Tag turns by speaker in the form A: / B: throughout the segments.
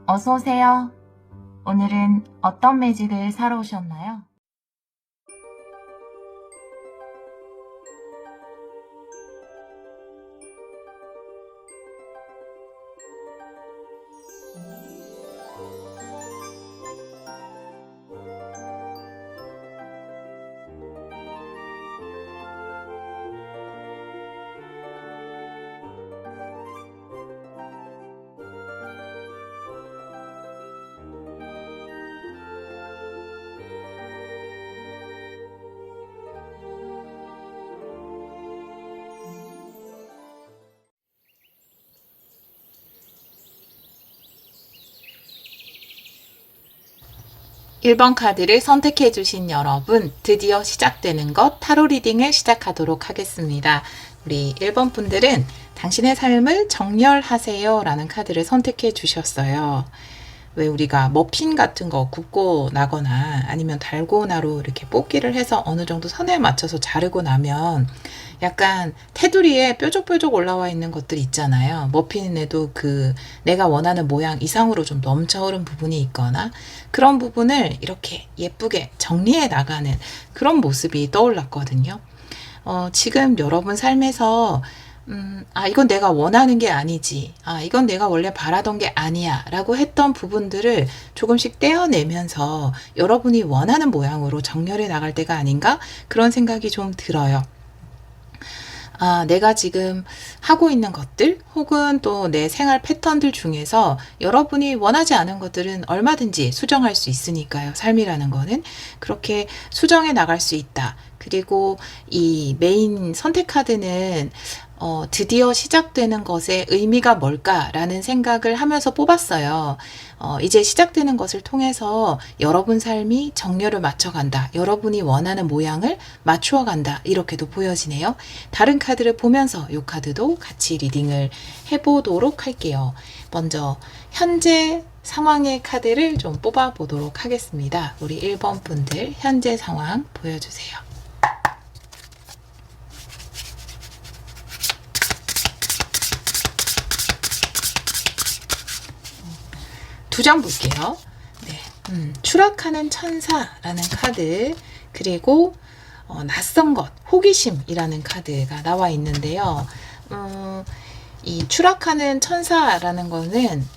A: 어서 오세요. 오늘은 어떤 매직을 사러 오셨나요?
B: 일 번 카드를 선택해 주신 여러분, 드디어 시작되는 것 타로 리딩을 시작하도록 하겠습니다. 우리 1번 분들은 당신의 삶을 정렬하세요 라는 카드를 선택해 주셨어요. 왜 우리가 머핀 같은 거 굽고 나거나 아니면 달고나로 이렇게 뽑기를 해서 어느 정도 선에 맞춰서 자르고 나면 약간 테두리에 뾰족뾰족 올라와 있는 것들 있잖아요. 머핀에도 그 내가 원하는 모양 이상으로 좀 넘쳐 흐른 부분이 있거나 그런 부분을 이렇게 예쁘게 정리해 나가는 그런 모습이 떠올랐거든요. 지금 여러분 삶에서 이건 내가 원하는 게 아니지. 이건 내가 원래 바라던 게 아니야. 라고 했던 부분들을 조금씩 떼어내면서 여러분이 원하는 모양으로 정렬해 나갈 때가 아닌가? 그런 생각이 좀 들어요. 내가 지금 하고 있는 것들 혹은 또 내 생활 패턴들 중에서 여러분이 원하지 않은 것들은 얼마든지 수정할 수 있으니까요. 삶이라는 거는 그렇게 수정해 나갈 수 있다. 그리고 이 메인 선택 카드는 드디어 시작되는 것의 의미가 뭘까라는 생각을 하면서 뽑았어요. 이제 시작되는 것을 통해서 여러분 삶이 정렬을 맞춰간다. 여러분이 원하는 모양을 맞추어 간다. 이렇게도 보여지네요. 다른 카드를 보면서 이 카드도 같이 리딩을 해보도록 할게요. 먼저 현재 상황의 카드를 좀 뽑아보도록 하겠습니다. 우리 1번 분들 현재 상황 보여주세요. 두 장 볼게요. 네, 추락하는 천사라는 카드 그리고 낯선 것, 호기심이라는 카드가 나와 있는데요. 이 추락하는 천사라는 거는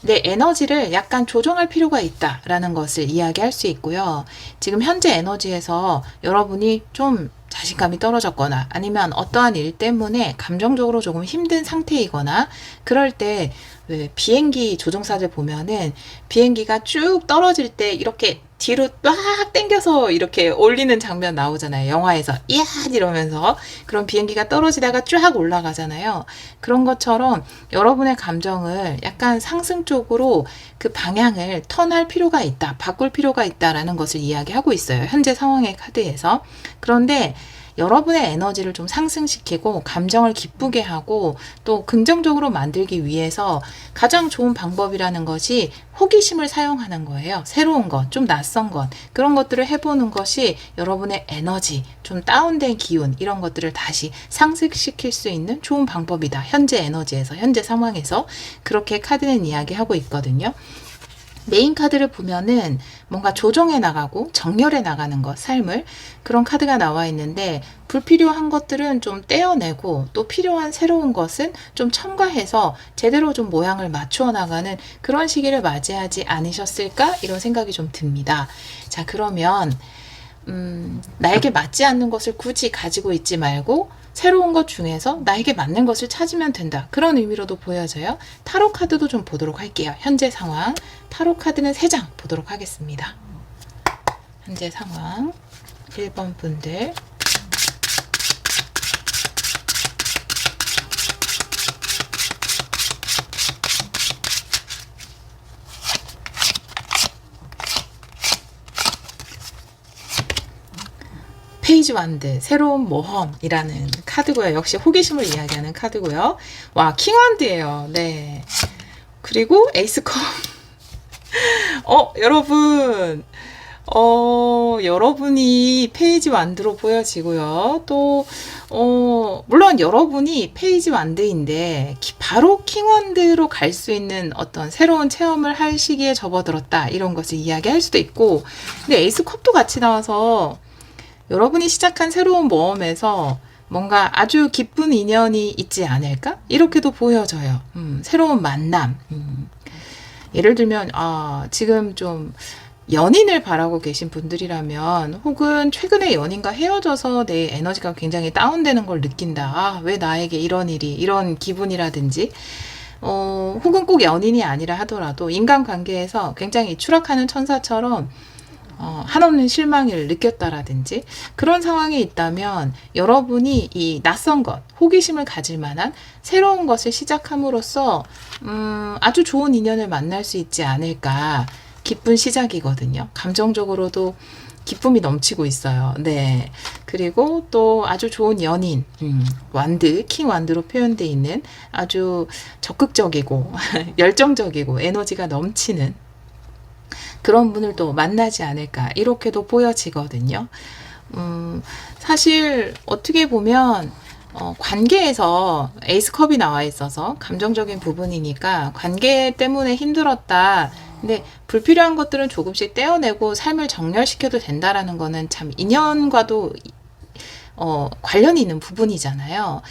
B: 내 에너지를 약간 조정할 필요가 있다라는 것을 이야기할 수 있고요. 지금 현재 에너지에서 여러분이 좀 자신감이 떨어졌거나 아니면 어떠한 일 때문에 감정적으로 조금 힘든 상태이거나 그럴 때 왜 비행기 조종사들 보면은 비행기가 쭉 떨어질 때 이렇게 뒤로 막 당겨서 이렇게 올리는 장면 나오잖아요. 영화에서 이야 이러면서 그런 비행기가 떨어지다가 쫙 올라가잖아요. 그런 것처럼 여러분의 감정을 약간 상승 쪽으로 그 방향을 턴할 필요가 있다. 바꿀 필요가 있다라는 것을 이야기하고 있어요. 현재 상황의 카드에서. 그런데 여러분의 에너지를 좀 상승시키고 감정을 기쁘게 하고 또 긍정적으로 만들기 위해서 가장 좋은 방법이라는 것이 호기심을 사용하는 거예요. 새로운 것, 좀 낯선 것, 그런 것들을 해보는 것이 여러분의 에너지, 좀 다운된 기운, 이런 것들을 다시 상승시킬 수 있는 좋은 방법이다. 현재 에너지에서, 현재 상황에서 그렇게 카드는 이야기하고 있거든요. 메인 카드를 보면은 뭔가 조정해 나가고 정렬해 나가는 것, 삶을 그런 카드가 나와 있는데 불필요한 것들은 좀 떼어내고 또 필요한 새로운 것은 좀 첨가해서 제대로 좀 모양을 맞추어 나가는 그런 시기를 맞이하지 않으셨을까? 이런 생각이 좀 듭니다. 자, 그러면 나에게 맞지 않는 것을 굳이 가지고 있지 말고 새로운 것 중에서 나에게 맞는 것을 찾으면 된다. 그런 의미로도 보여져요. 타로 카드도 좀 보도록 할게요. 현재 상황. 타로 카드는 3장 보도록 하겠습니다. 현재 상황. 1번 분들. 페이지 완드, 새로운 모험이라는 카드고요. 역시 호기심을 이야기하는 카드고요. 와, 킹완드예요. 네. 그리고 에이스 컵. 여러분. 여러분이 페이지 완드로 보여지고요. 또, 물론 여러분이 페이지 완드인데, 바로 킹완드로 갈 수 있는 어떤 새로운 체험을 할 시기에 접어들었다. 이런 것을 이야기할 수도 있고, 근데 에이스 컵도 같이 나와서 여러분이 시작한 새로운 모험에서 뭔가 아주 기쁜 인연이 있지 않을까? 이렇게도 보여져요. 새로운 만남. 예를 들면, 지금 좀 연인을 바라고 계신 분들이라면, 혹은 최근에 연인과 헤어져서 내 에너지가 굉장히 다운되는 걸 느낀다. 왜 나에게 이런 일이, 이런 기분이라든지, 혹은 꼭 연인이 아니라 하더라도 인간관계에서 굉장히 추락하는 천사처럼 한없는 실망을 느꼈다라든지 그런 상황이 있다면 여러분이 이 낯선 것, 호기심을 가질 만한 새로운 것을 시작함으로써 아주 좋은 인연을 만날 수 있지 않을까. 기쁜 시작이거든요. 감정적으로도 기쁨이 넘치고 있어요. 네. 그리고 또 아주 좋은 연인, 완드, 킹 완드로 표현되어 있는 아주 적극적이고 열정적이고 에너지가 넘치는 그런 분을 또 만나지 않을까 이렇게도 보여지거든요. 사실 어떻게 보면 관계에서 에이스컵이 나와 있어서 감정적인 부분이니까 관계 때문에 힘들었다. 근데 불필요한 것들은 조금씩 떼어내고 삶을 정렬시켜도 된다라는 거는 참 인연과도 관련이 있는 부분이잖아요.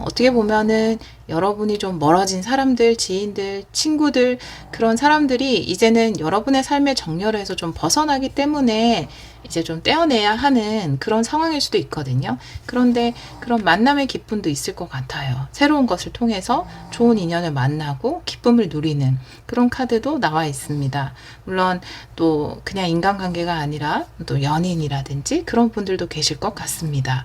B: 어떻게 보면은 여러분이 좀 멀어진 사람들, 지인들, 친구들, 그런 사람들이 이제는 여러분의 삶의 정렬에서 좀 벗어나기 때문에 이제 좀 떼어내야 하는 그런 상황일 수도 있거든요. 그런데 그런 만남의 기쁨도 있을 것 같아요. 새로운 것을 통해서 좋은 인연을 만나고 기쁨을 누리는 그런 카드도 나와 있습니다. 물론 또 그냥 인간관계가 아니라 또 연인이라든지 그런 분들도 계실 것 같습니다.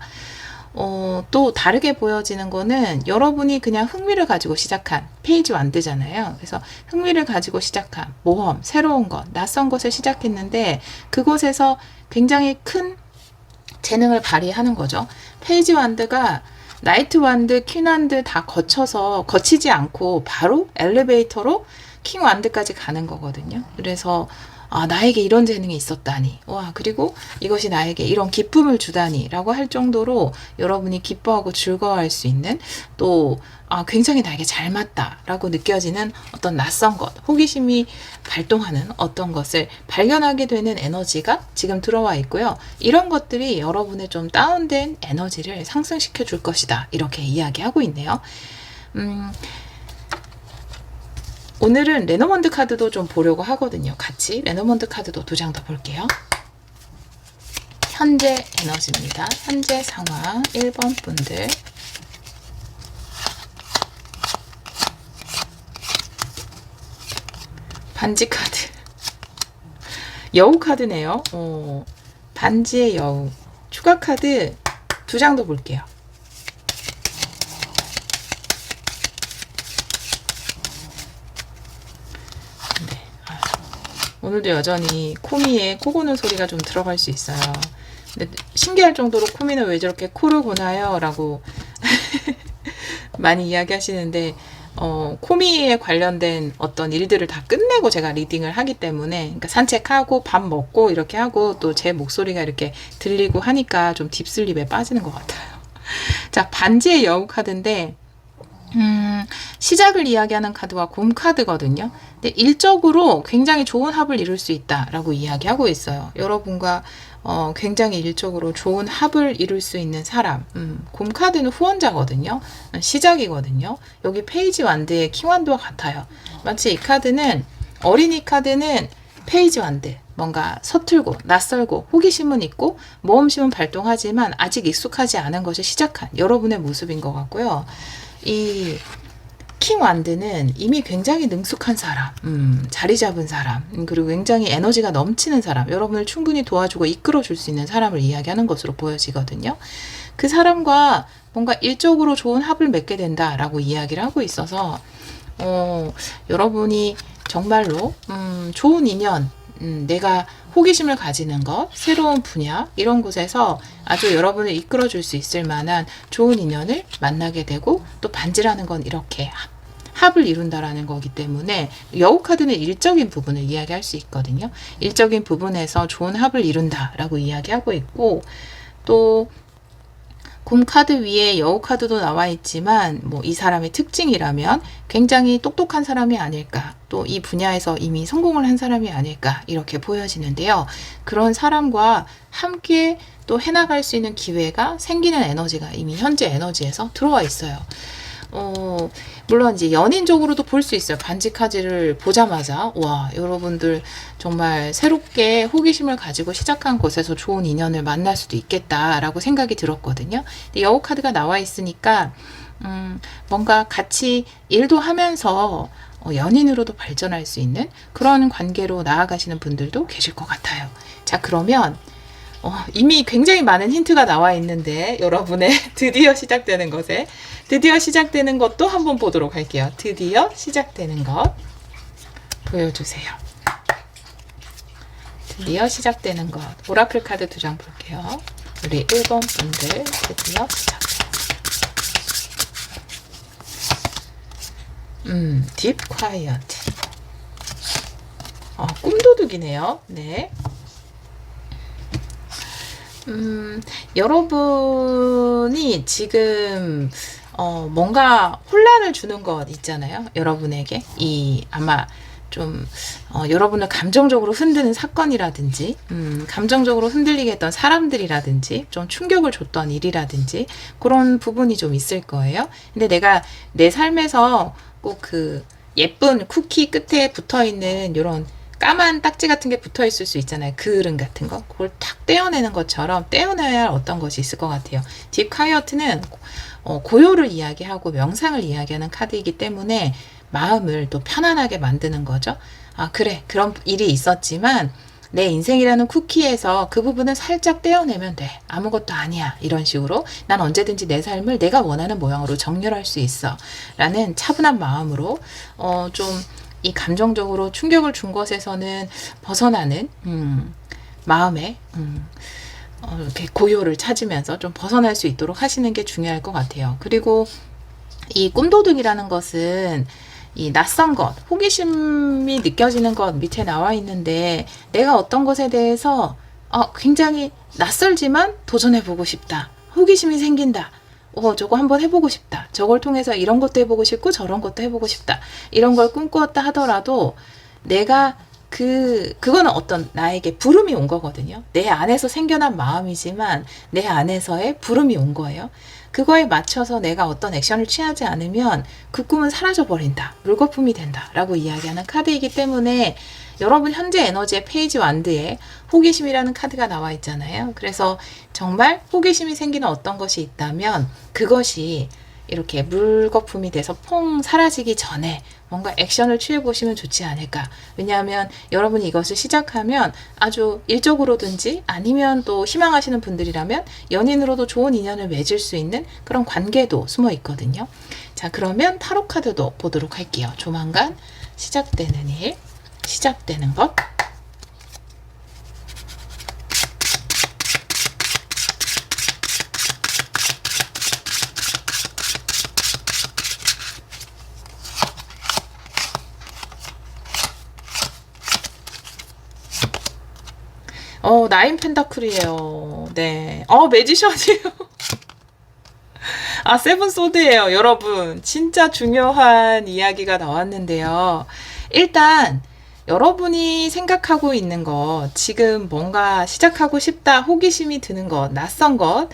B: 또 다르게 보여지는 거는 여러분이 그냥 흥미를 가지고 시작한 페이지 완드잖아요. 그래서 흥미를 가지고 시작한 모험, 새로운 것, 낯선 것을 시작했는데 그곳에서 굉장히 큰 재능을 발휘하는 거죠. 페이지 완드가 나이트 완드, 퀸 완드 다 거치지 않고 바로 엘리베이터로 킹 완드까지 가는 거거든요. 그래서 나에게 이런 재능이 있었다니. 와, 그리고 이것이 나에게 이런 기쁨을 주다니. 라고 할 정도로 여러분이 기뻐하고 즐거워할 수 있는 또, 굉장히 나에게 잘 맞다. 라고 느껴지는 어떤 낯선 것, 호기심이 발동하는 어떤 것을 발견하게 되는 에너지가 지금 들어와 있고요. 이런 것들이 여러분의 좀 다운된 에너지를 상승시켜 줄 것이다. 이렇게 이야기하고 있네요. 오늘은 레노먼드 카드도 좀 보려고 하거든요. 같이 레노먼드 카드도 2장 더 볼게요. 현재 에너지입니다. 현재 상황 1번 분들. 반지 카드. 여우 카드네요. 반지의 여우. 추가 카드 2장 더 볼게요. 오늘도 여전히 코미의 코 고는 소리가 좀 들어갈 수 있어요. 근데 신기할 정도로 코미는 왜 저렇게 코를 고나요? 라고 많이 이야기하시는데 코미에 관련된 어떤 일들을 다 끝내고 제가 리딩을 하기 때문에 그러니까 산책하고 밥 먹고 이렇게 하고 또 제 목소리가 이렇게 들리고 하니까 좀 딥슬립에 빠지는 것 같아요. 자, 반지의 여우 카드인데 시작을 이야기하는 카드와 곰 카드거든요. 근데 일적으로 굉장히 좋은 합을 이룰 수 있다라고 이야기하고 있어요. 여러분과 굉장히 일적으로 좋은 합을 이룰 수 있는 사람. 곰 카드는 후원자거든요. 시작이거든요. 여기 페이지 완드의 킹완드와 같아요. 마치 이 카드는 어린이 카드는 페이지 완드. 뭔가 서툴고 낯설고 호기심은 있고 모험심은 발동하지만 아직 익숙하지 않은 것을 시작한 여러분의 모습인 것 같고요. 이 킹 완드는 이미 굉장히 능숙한 사람, 자리 잡은 사람, 그리고 굉장히 에너지가 넘치는 사람, 여러분을 충분히 도와주고 이끌어 줄 수 있는 사람을 이야기하는 것으로 보여지거든요. 그 사람과 뭔가 일적으로 좋은 합을 맺게 된다라고 이야기를 하고 있어서 여러분이 정말로 좋은 인연, 내가 호기심을 가지는 것, 새로운 분야 이런 곳에서 아주 여러분을 이끌어 줄 수 있을 만한 좋은 인연을 만나게 되고 또 반지라는 건 이렇게 합을 이룬다라는 거기 때문에 여우 카드는 일적인 부분을 이야기할 수 있거든요. 일적인 부분에서 좋은 합을 이룬다라고 이야기하고 있고, 또 곰 카드 위에 여우 카드도 나와 있지만 뭐 이 사람의 특징이라면 굉장히 똑똑한 사람이 아닐까, 또 이 분야에서 이미 성공을 한 사람이 아닐까 이렇게 보여지는데요. 그런 사람과 함께 또 해나갈 수 있는 기회가 생기는 에너지가 이미 현재 에너지에서 들어와 있어요. 물론 이제 연인적으로도 볼 수 있어요. 반지 카드를 보자마자 와, 여러분들 정말 새롭게 호기심을 가지고 시작한 곳에서 좋은 인연을 만날 수도 있겠다라고 생각이 들었거든요. 근데 여우 카드가 나와 있으니까 뭔가 같이 일도 하면서 연인으로도 발전할 수 있는 그런 관계로 나아가시는 분들도 계실 것 같아요. 자, 그러면 이미 굉장히 많은 힌트가 나와 있는데 여러분의 드디어 시작되는 것도 한번 보도록 할게요. 드디어 시작되는 것 보여주세요. 드디어 시작되는 것. 오라클 카드 2장 볼게요. 우리 1번 분들 드디어 시작돼요. 딥 콰이어트. 꿈도둑이네요. 네. 여러분이 지금 뭔가 혼란을 주는 것 있잖아요. 여러분에게 아마 좀 여러분을 감정적으로 흔드는 사건이라든지 감정적으로 흔들리게 했던 사람들이라든지 좀 충격을 줬던 일이라든지 그런 부분이 좀 있을 거예요. 근데 내가 내 삶에서 꼭 그 예쁜 쿠키 끝에 붙어있는 이런 까만 딱지 같은 게 붙어 있을 수 있잖아요. 그을음 같은 거. 그걸 탁 떼어내는 것처럼 떼어내야 할 어떤 것이 있을 것 같아요. 딥 콰이어트는 고요를 이야기하고 명상을 이야기하는 카드이기 때문에 마음을 또 편안하게 만드는 거죠. 그래. 그런 일이 있었지만 내 인생이라는 쿠키에서 그 부분을 살짝 떼어내면 돼. 아무것도 아니야. 이런 식으로 난 언제든지 내 삶을 내가 원하는 모양으로 정렬할 수 있어. 라는 차분한 마음으로 좀 이 감정적으로 충격을 준 것에서는 벗어나는 마음에 이렇게 고요를 찾으면서 좀 벗어날 수 있도록 하시는 게 중요할 것 같아요. 그리고 이 꿈도둑이라는 것은 이 낯선 것, 호기심이 느껴지는 것 밑에 나와 있는데 내가 어떤 것에 대해서 굉장히 낯설지만 도전해보고 싶다. 호기심이 생긴다. 저거 한번 해보고 싶다. 저걸 통해서 이런 것도 해보고 싶고 저런 것도 해보고 싶다. 이런 걸 꿈꾸었다 하더라도 내가 그거는 어떤 나에게 부름이 온 거거든요. 내 안에서 생겨난 마음이지만 내 안에서의 부름이 온 거예요. 그거에 맞춰서 내가 어떤 액션을 취하지 않으면 그 꿈은 사라져버린다. 물거품이 된다. 라고 이야기하는 카드이기 때문에 여러분 현재 에너지의 페이지 완드에 호기심이라는 카드가 나와 있잖아요. 그래서 정말 호기심이 생기는 어떤 것이 있다면 그것이 이렇게 물거품이 돼서 퐁 사라지기 전에 뭔가 액션을 취해 보시면 좋지 않을까. 왜냐하면 여러분이 이것을 시작하면 아주 일적으로든지 아니면 또 희망하시는 분들이라면 연인으로도 좋은 인연을 맺을 수 있는 그런 관계도 숨어 있거든요. 자, 그러면 타로 카드도 보도록 할게요. 조만간 시작되는 일, 시작되는 것. 나인 펜타클이에요. 네. 매지션이에요. 세븐 소드예요. 여러분, 진짜 중요한 이야기가 나왔는데요. 일단 여러분이 생각하고 있는 것, 지금 뭔가 시작하고 싶다, 호기심이 드는 것, 낯선 것,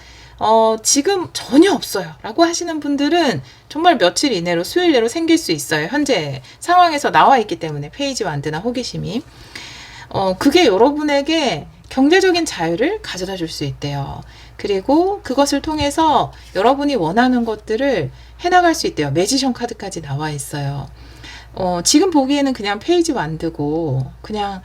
B: 지금 전혀 없어요. 라고 하시는 분들은 정말 며칠 이내로, 수요일 내로 생길 수 있어요. 현재 상황에서 나와 있기 때문에 페이지 완드나 호기심이. 그게 여러분에게 경제적인 자유를 가져다 줄 수 있대요. 그리고 그것을 통해서 여러분이 원하는 것들을 해나갈 수 있대요. 매지션 카드까지 나와 있어요. 지금 보기에는 그냥 페이지 완드고 그냥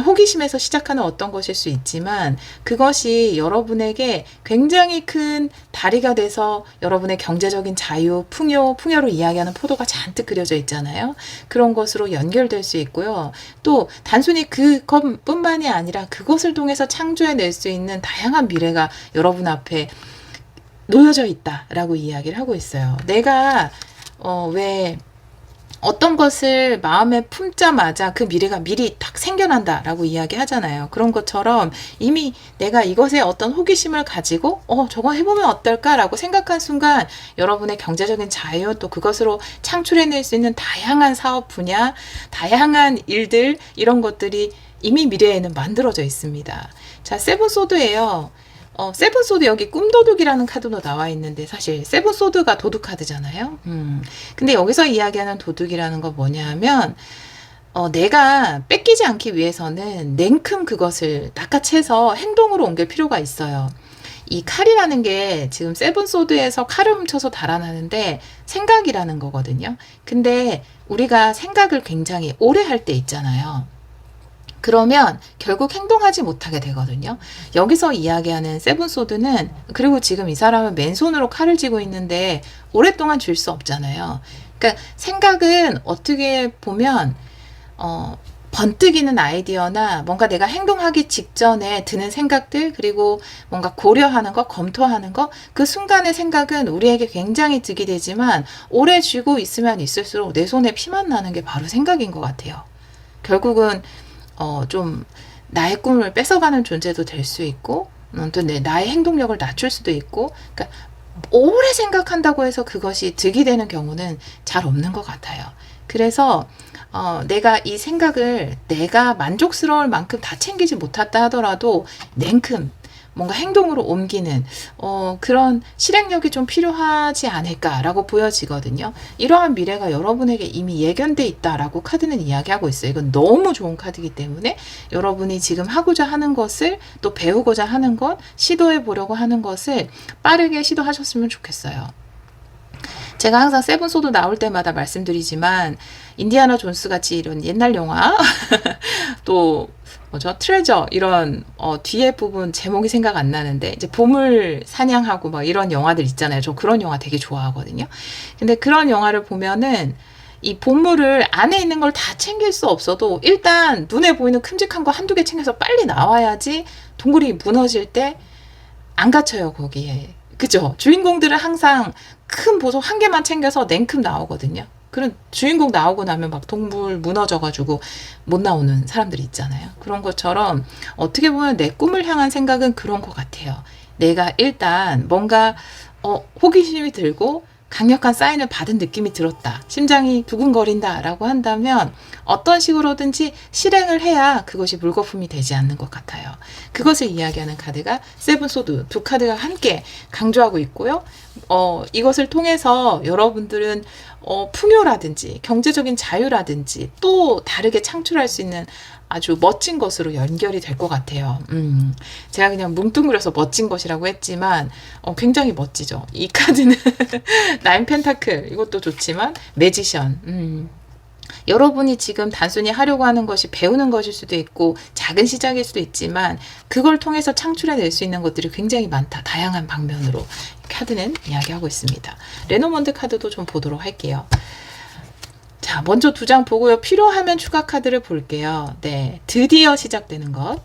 B: 호기심에서 시작하는 어떤 것일 수 있지만 그것이 여러분에게 굉장히 큰 다리가 돼서 여러분의 경제적인 자유, 풍요를 이야기하는 포도가 잔뜩 그려져 있잖아요. 그런 것으로 연결될 수 있고요. 또 단순히 그것뿐만이 아니라 그것을 통해서 창조해낼 수 있는 다양한 미래가 여러분 앞에 놓여져 있다라고 이야기를 하고 있어요. 내가 왜 어떤 것을 마음에 품자마자 그 미래가 미리 딱 생겨난다라고 이야기하잖아요. 그런 것처럼 이미 내가 이것에 어떤 호기심을 가지고 저거 해보면 어떨까라고 생각한 순간 여러분의 경제적인 자유, 또 그것으로 창출해낼 수 있는 다양한 사업 분야, 다양한 일들, 이런 것들이 이미 미래에는 만들어져 있습니다. 자, 세븐소드예요. 세븐소드, 여기 꿈도둑이라는 카드도 나와 있는데, 사실 세븐소드가 도둑 카드잖아요. 근데 여기서 이야기하는 도둑이라는 건 뭐냐 하면, 내가 뺏기지 않기 위해서는 냉큼 그것을 낚아채서 행동으로 옮길 필요가 있어요. 이 칼이라는 게 지금 세븐소드에서 칼을 훔쳐서 달아나는데 생각이라는 거거든요. 근데 우리가 생각을 굉장히 오래 할 때 있잖아요. 그러면 결국 행동하지 못하게 되거든요. 여기서 이야기하는 세븐소드는, 그리고 지금 이 사람은 맨손으로 칼을 쥐고 있는데 오랫동안 쥘 수 없잖아요. 그러니까 생각은 어떻게 보면 번뜩이는 아이디어나 뭔가 내가 행동하기 직전에 드는 생각들, 그리고 뭔가 고려하는 것, 검토하는 것, 그 순간의 생각은 우리에게 굉장히 득이 되지만 오래 쥐고 있으면 있을수록 내 손에 피만 나는 게 바로 생각인 것 같아요. 결국은 좀 나의 꿈을 뺏어가는 존재도 될 수 있고, 또 나의 행동력을 낮출 수도 있고, 그러니까 오래 생각한다고 해서 그것이 득이 되는 경우는 잘 없는 것 같아요. 그래서 내가 이 생각을 내가 만족스러울 만큼 다 챙기지 못했다 하더라도 냉큼 뭔가 행동으로 옮기는 그런 실행력이 좀 필요하지 않을까라고 보여지거든요. 이러한 미래가 여러분에게 이미 예견돼 있다라고 카드는 이야기하고 있어요. 이건 너무 좋은 카드이기 때문에 여러분이 지금 하고자 하는 것을, 또 배우고자 하는 것, 시도해 보려고 하는 것을 빠르게 시도하셨으면 좋겠어요. 제가 항상 세븐소드 나올 때마다 말씀드리지만, 인디아나 존스 같이 이런 옛날 영화 또 트레저, 이런 뒤에 부분 제목이 생각 안 나는데, 이제 보물 사냥하고 막 이런 영화들 있잖아요. 저 그런 영화 되게 좋아하거든요. 근데 그런 영화를 보면은 이 보물을 안에 있는 걸 다 챙길 수 없어도 일단 눈에 보이는 큼직한 거 한두 개 챙겨서 빨리 나와야지 동굴이 무너질 때 안 갇혀요, 거기에. 그죠? 주인공들은 항상 큰 보석 한 개만 챙겨서 냉큼 나오거든요. 그런 주인공 나오고 나면 막 동굴 무너져가지고 못 나오는 사람들이 있잖아요. 그런 것처럼 어떻게 보면 내 꿈을 향한 생각은 그런 것 같아요. 내가 일단 뭔가 호기심이 들고 강력한 사인을 받은 느낌이 들었다, 심장이 두근거린다 라고 한다면 어떤 식으로든지 실행을 해야 그것이 물거품이 되지 않는 것 같아요. 그것을 이야기하는 카드가 세븐소드, 두 카드가 함께 강조하고 있고요. 이것을 통해서 여러분들은 풍요라든지 경제적인 자유라든지 또 다르게 창출할 수 있는 아주 멋진 것으로 연결이 될 것 같아요. 제가 그냥 뭉뚱그려서 멋진 것이라고 했지만 굉장히 멋지죠. 이 카드는 나인 펜타클, 이것도 좋지만 매지션, 여러분이 지금 단순히 하려고 하는 것이 배우는 것일 수도 있고 작은 시작일 수도 있지만 그걸 통해서 창출해낼 수 있는 것들이 굉장히 많다. 다양한 방면으로 카드는 이야기하고 있습니다. 레노먼드 카드도 좀 보도록 할게요. 자, 먼저 두 장 보고요. 필요하면 추가 카드를 볼게요. 네, 드디어 시작되는 것.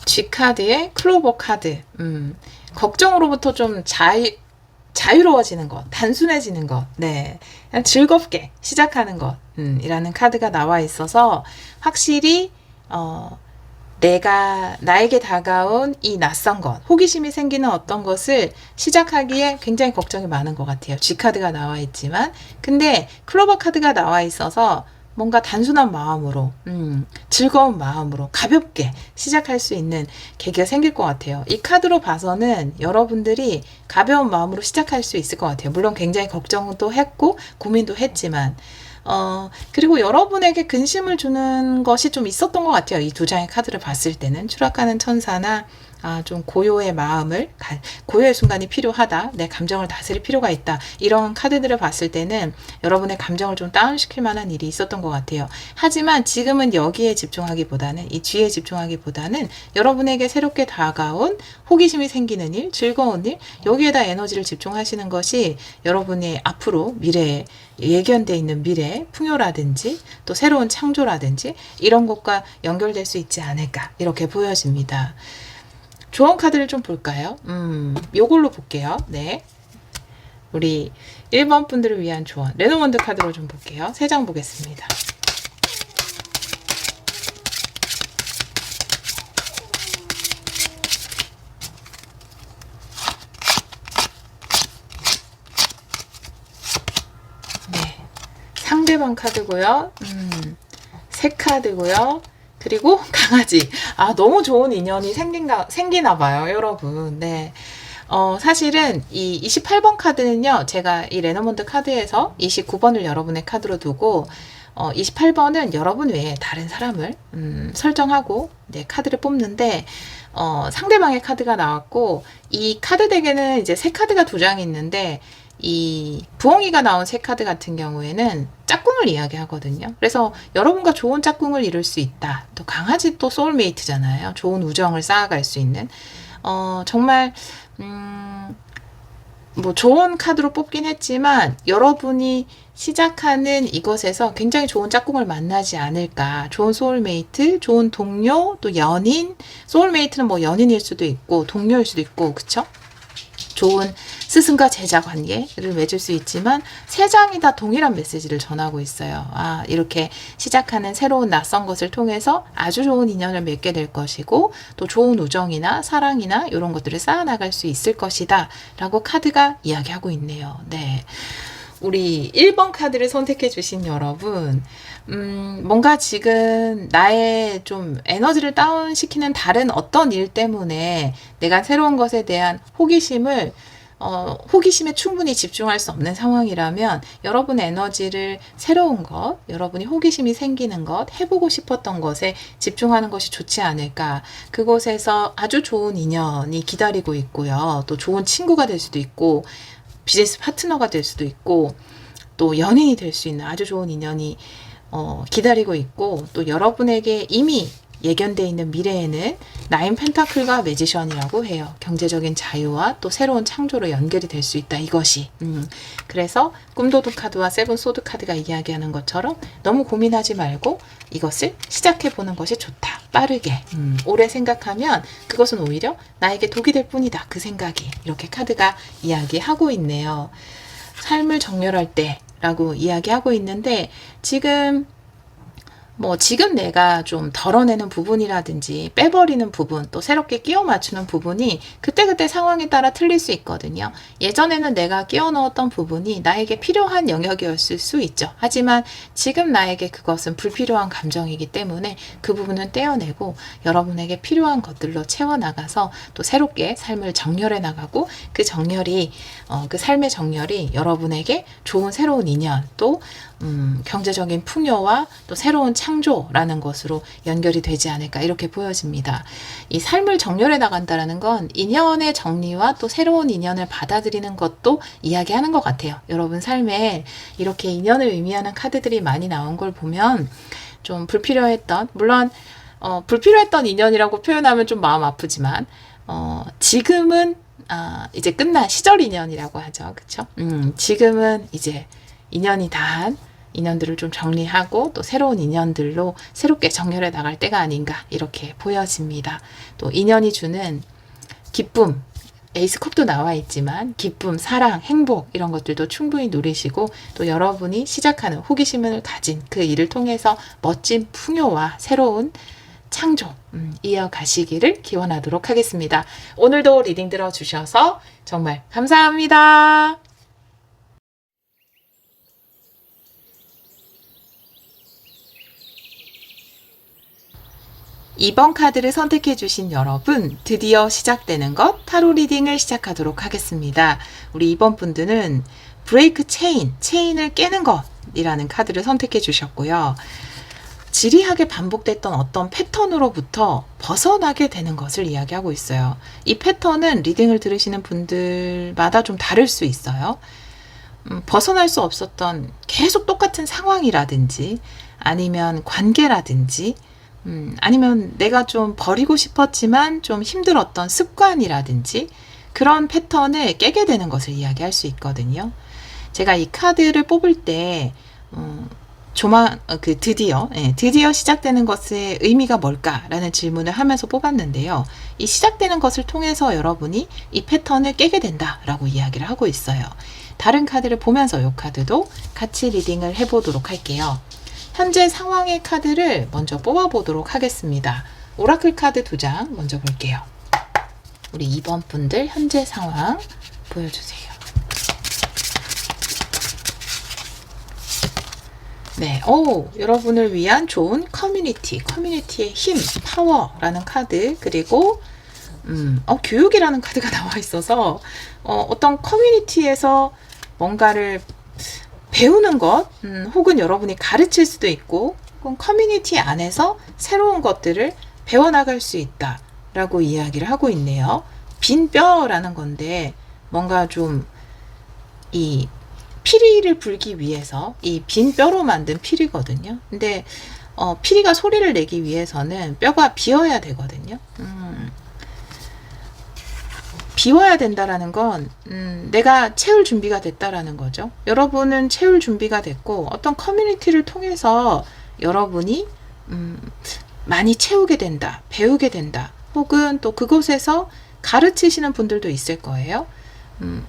B: G카드의 클로버 카드. 걱정으로부터 좀 자유로워지는 것, 단순해지는 것, 네, 그냥 즐겁게 시작하는 것, 이라는 카드가 나와 있어서 확실히 나에게 다가온 이 낯선 것, 호기심이 생기는 어떤 것을 시작하기에 굉장히 걱정이 많은 것 같아요. G카드가 나와 있지만, 근데 클로버 카드가 나와 있어서 뭔가 단순한 마음으로, 즐거운 마음으로 가볍게 시작할 수 있는 계기가 생길 것 같아요. 이 카드로 봐서는 여러분들이 가벼운 마음으로 시작할 수 있을 것 같아요. 물론 굉장히 걱정도 했고 고민도 했지만, 그리고 여러분에게 근심을 주는 것이 좀 있었던 것 같아요. 이 두 장의 카드를 봤을 때는 추락하는 천사나 좀 고요의 고요의 순간이 필요하다. 내 감정을 다스릴 필요가 있다. 이런 카드들을 봤을 때는 여러분의 감정을 좀 다운시킬 만한 일이 있었던 것 같아요. 하지만 지금은 여기에 집중하기보다는, 이 뒤에 집중하기보다는 여러분에게 새롭게 다가온 호기심이 생기는 일, 즐거운 일, 여기에다 에너지를 집중하시는 것이 여러분의 앞으로 미래에 예견되어 있는 미래, 풍요라든지 또 새로운 창조라든지 이런 것과 연결될 수 있지 않을까 이렇게 보여집니다. 조언 카드를 좀 볼까요? 요걸로 볼게요. 네. 우리 1번 분들을 위한 조언. 레노먼드 카드로 좀 볼게요. 3장 보겠습니다. 상대방 카드고요. 새 카드고요. 그리고 강아지. 너무 좋은 인연이 생기나 봐요, 여러분. 네. 사실은 이 28번 카드는요, 제가 이 레너먼드 카드에서 29번을 여러분의 카드로 두고, 28번은 여러분 외에 다른 사람을 설정하고 네, 카드를 뽑는데, 상대방의 카드가 나왔고, 이 카드 덱에는 이제 새 카드가 2장이 있는데, 이 부엉이가 나온 새 카드 같은 경우에는 짝꿍을 이야기하거든요. 그래서 여러분과 좋은 짝꿍을 이룰 수 있다. 또 강아지 또 소울메이트잖아요. 좋은 우정을 쌓아갈 수 있는 정말 뭐 좋은 카드로 뽑긴 했지만 여러분이 시작하는 이것에서 굉장히 좋은 짝꿍을 만나지 않을까. 좋은 소울메이트, 좋은 동료, 또 연인. 소울메이트는 뭐 연인일 수도 있고 동료일 수도 있고, 그쵸? 좋은 스승과 제자 관계를 맺을 수 있지만 3장이 다 동일한 메시지를 전하고 있어요. 이렇게 시작하는 새로운 낯선 것을 통해서 아주 좋은 인연을 맺게 될 것이고 또 좋은 우정이나 사랑이나 이런 것들을 쌓아나갈 수 있을 것이다 라고 카드가 이야기하고 있네요. 네. 우리 1번 카드를 선택해 주신 여러분, 뭔가 지금 나의 좀 에너지를 다운시키는 다른 어떤 일 때문에 내가 새로운 것에 대한 호기심에 충분히 집중할 수 없는 상황이라면 여러분의 에너지를 새로운 것, 여러분이 호기심이 생기는 것, 해보고 싶었던 것에 집중하는 것이 좋지 않을까. 그곳에서 아주 좋은 인연이 기다리고 있고요. 또 좋은 친구가 될 수도 있고 비즈니스 파트너가 될 수도 있고 또 연인이 될 수 있는 아주 좋은 인연이 기다리고 있고 또 여러분에게 이미 예견되어 있는 미래에는 나인 펜타클과 매지션이라고 해요. 경제적인 자유와 또 새로운 창조로 연결이 될 수 있다. 이것이. 그래서 꿈도둑 카드와 세븐 소드 카드가 이야기하는 것처럼 너무 고민하지 말고 이것을 시작해보는 것이 좋다. 빠르게. 오래 생각하면 그것은 오히려 나에게 독이 될 뿐이다. 그 생각이. 이렇게 카드가 이야기하고 있네요. 삶을 정렬할 때라고 이야기하고 있는데 지금 내가 좀 덜어내는 부분이라든지 빼버리는 부분, 또 새롭게 끼워 맞추는 부분이 그때그때 상황에 따라 틀릴 수 있거든요. 예전에는 내가 끼워 넣었던 부분이 나에게 필요한 영역이었을 수 있죠. 하지만 지금 나에게 그것은 불필요한 감정이기 때문에 그 부분은 떼어내고 여러분에게 필요한 것들로 채워나가서 또 새롭게 삶을 정렬해 나가고 그 정렬이, 그 삶의 정렬이 여러분에게 좋은 새로운 인연, 또 경제적인 풍요와 또 새로운 창조라는 것으로 연결이 되지 않을까 이렇게 보여집니다. 이 삶을 정렬해 나간다는 건 인연의 정리와 또 새로운 인연을 받아들이는 것도 이야기하는 것 같아요. 여러분 삶에 이렇게 인연을 의미하는 카드들이 많이 나온 걸 보면 좀 불필요했던, 물론 불필요했던 인연이라고 표현하면 좀 마음 아프지만 지금은 이제 끝난 시절 인연이라고 하죠. 그쵸? 지금은 이제 인연이 다한 인연들을 좀 정리하고 또 새로운 인연들로 새롭게 정렬해 나갈 때가 아닌가 이렇게 보여집니다. 또 인연이 주는 기쁨, 에이스 컵도 나와 있지만 기쁨, 사랑, 행복 이런 것들도 충분히 누리시고 또 여러분이 시작하는 호기심을 가진 그 일을 통해서 멋진 풍요와 새로운 창조 이어가시기를 기원하도록 하겠습니다. 오늘도 리딩 들어주셔서 정말 감사합니다. 이번 카드를 선택해 주신 여러분, 드디어 시작되는 것 타로 리딩을 시작하도록 하겠습니다. 우리 2번 분들은 브레이크 체인을 깨는 것이라는 카드를 선택해 주셨고요. 지리하게 반복됐던 어떤 패턴으로부터 벗어나게 되는 것을 이야기하고 있어요. 이 패턴은 리딩을 들으시는 분들마다 좀 다를 수 있어요. 벗어날 수 없었던 계속 똑같은 상황이라든지 아니면 관계라든지 아니면 내가 좀 버리고 싶었지만 좀 힘들었던 습관이라든지 그런 패턴을 깨게 되는 것을 이야기할 수 있거든요. 제가 이 카드를 뽑을 때 드디어 시작되는 것의 의미가 뭘까라는 질문을 하면서 뽑았는데요. 이 시작되는 것을 통해서 여러분이 이 패턴을 깨게 된다라고 이야기를 하고 있어요. 다른 카드를 보면서 이 카드도 같이 리딩을 해보도록 할게요. 현재 상황의 카드를 먼저 뽑아보도록 하겠습니다. 오라클 카드 2장 먼저 볼게요. 우리 2번 분들 현재 상황 보여주세요. 네, 여러분을 위한 좋은 커뮤니티의 힘, 파워라는 카드, 그리고 교육이라는 카드가 나와 있어서 어떤 커뮤니티에서 뭔가를 배우는 것, 혹은 여러분이 가르칠 수도 있고, 혹은 커뮤니티 안에서 새로운 것들을 배워나갈 수 있다라고 이야기를 하고 있네요. 빈 뼈라는 건데 뭔가 좀 이 피리를 불기 위해서 이 빈 뼈로 만든 피리거든요. 근데 피리가 소리를 내기 위해서는 뼈가 비어야 되거든요. 비워야 된다라는 건 내가 채울 준비가 됐다라는 거죠. 여러분은 채울 준비가 됐고 어떤 커뮤니티를 통해서 여러분이 많이 채우게 된다, 배우게 된다, 혹은 또 그곳에서 가르치시는 분들도 있을 거예요.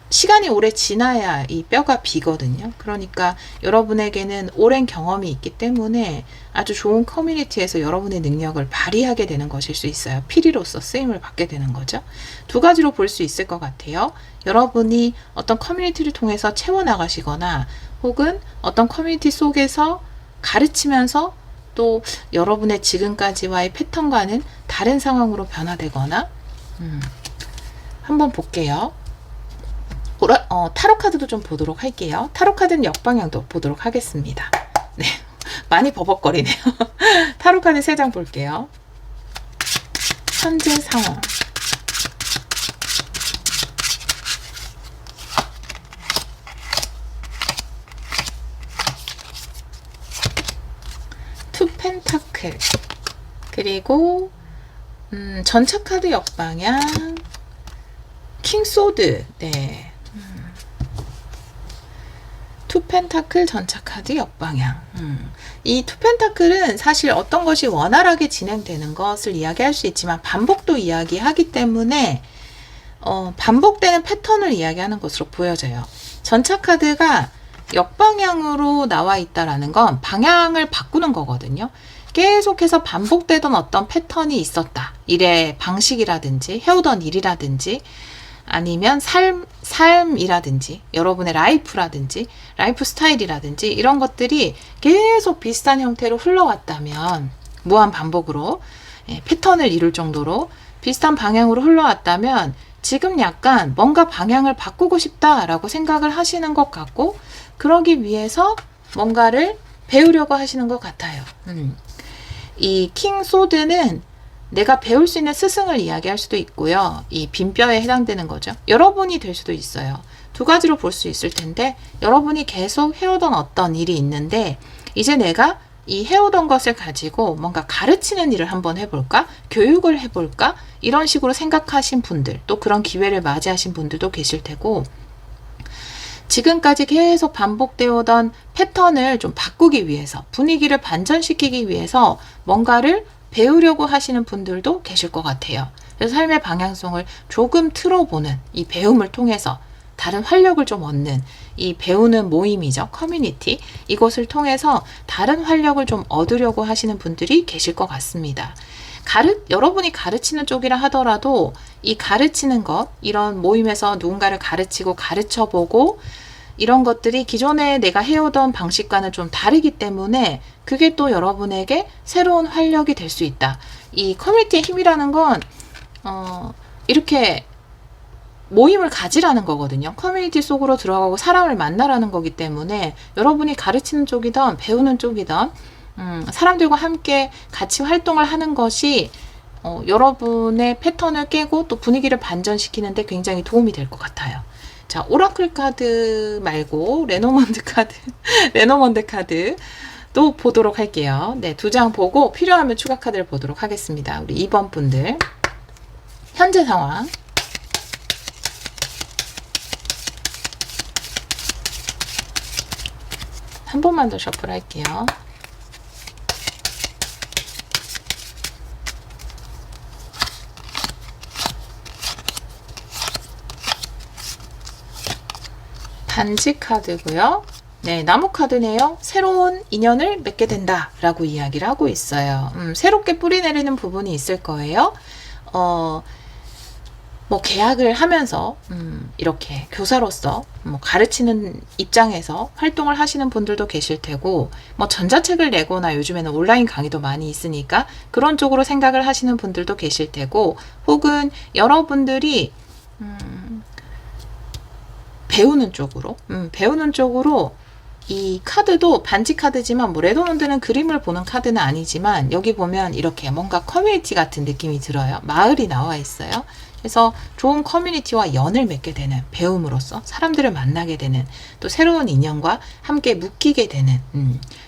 B: 시간이 오래 지나야 이 뼈가 비거든요. 그러니까 여러분에게는 오랜 경험이 있기 때문에 아주 좋은 커뮤니티에서 여러분의 능력을 발휘하게 되는 것일 수 있어요. 피리로서 쓰임을 받게 되는 거죠. 두 가지로 볼 수 있을 것 같아요. 여러분이 어떤 커뮤니티를 통해서 채워나가시거나 혹은 어떤 커뮤니티 속에서 가르치면서 또 여러분의 지금까지와의 패턴과는 다른 상황으로 변화되거나 한번 볼게요. 타로 카드도 좀 보도록 할게요. 타로 카드는 역방향도 보도록 하겠습니다. 네, 많이 버벅거리네요. 타로 카드 3장 볼게요. 현재 상황. 투 펜타클. 그리고 전차 카드 역방향. 킹 소드. 네. 투 펜타클 전차 카드 역방향. 이 투 펜타클은 사실 어떤 것이 원활하게 진행되는 것을 이야기할 수 있지만 반복도 이야기하기 때문에 반복되는 패턴을 이야기하는 것으로 보여져요. 전차 카드가 역방향으로 나와 있다라는 건 방향을 바꾸는 거거든요. 계속해서 반복되던 어떤 패턴이 있었다. 일의 방식이라든지 해오던 일이라든지 아니면 삶이라든지 여러분의 라이프라든지 라이프 스타일이라든지 이런 것들이 계속 비슷한 형태로 흘러왔다면 무한 반복으로 패턴을 이룰 정도로 비슷한 방향으로 흘러왔다면 지금 약간 뭔가 방향을 바꾸고 싶다라고 생각을 하시는 것 같고 그러기 위해서 뭔가를 배우려고 하시는 것 같아요. 이 킹 소드는 내가 배울 수 있는 스승을 이야기할 수도 있고요. 이 빈뼈에 해당되는 거죠. 여러분이 될 수도 있어요. 두 가지로 볼 수 있을 텐데 여러분이 계속 해오던 어떤 일이 있는데 이제 내가 이 해오던 것을 가지고 뭔가 가르치는 일을 한번 해볼까? 교육을 해볼까? 이런 식으로 생각하신 분들 또 그런 기회를 맞이하신 분들도 계실 테고 지금까지 계속 반복되어 오던 패턴을 좀 바꾸기 위해서 분위기를 반전시키기 위해서 뭔가를 배우려고 하시는 분들도 계실 것 같아요. 그래서 삶의 방향성을 조금 틀어보는 이 배움을 통해서 다른 활력을 좀 얻는 이 배우는 모임이죠. 커뮤니티. 이것을 통해서 다른 활력을 좀 얻으려고 하시는 분들이 계실 것 같습니다. 여러분이 가르치는 쪽이라 하더라도 이 가르치는 것, 이런 모임에서 누군가를 가르치고 가르쳐보고 이런 것들이 기존에 내가 해오던 방식과는 좀 다르기 때문에 그게 또 여러분에게 새로운 활력이 될 수 있다. 이 커뮤니티의 힘이라는 건 이렇게 모임을 가지라는 거거든요. 커뮤니티 속으로 들어가고 사람을 만나라는 거기 때문에 여러분이 가르치는 쪽이든 배우는 쪽이든 사람들과 함께 같이 활동을 하는 것이 여러분의 패턴을 깨고 또 분위기를 반전시키는데 굉장히 도움이 될 것 같아요. 자, 오라클 카드 말고 레노먼드 카드, 레노먼드 카드 또 보도록 할게요. 네, 2장 보고 필요하면 추가 카드를 보도록 하겠습니다. 우리 2번 분들. 현재 상황. 한 번만 더 셔플 할게요. 반지 카드고요. 네, 나무 카드네요. 새로운 인연을 맺게 된다 라고 이야기를 하고 있어요. 새롭게 뿌리 내리는 부분이 있을 거예요. 뭐 계약을 하면서 이렇게 교사로서 뭐 가르치는 입장에서 활동을 하시는 분들도 계실 테고, 뭐 전자책을 내거나 요즘에는 온라인 강의도 많이 있으니까 그런 쪽으로 생각을 하시는 분들도 계실 테고, 혹은 여러분들이 배우는 쪽으로 이 카드도 반지 카드지만, 뭐 레도몬드는 그림을 보는 카드는 아니지만 여기 보면 이렇게 뭔가 커뮤니티 같은 느낌이 들어요. 마을이 나와 있어요. 그래서 좋은 커뮤니티와 연을 맺게 되는, 배움으로써 사람들을 만나게 되는, 또 새로운 인연과 함께 묶이게 되는,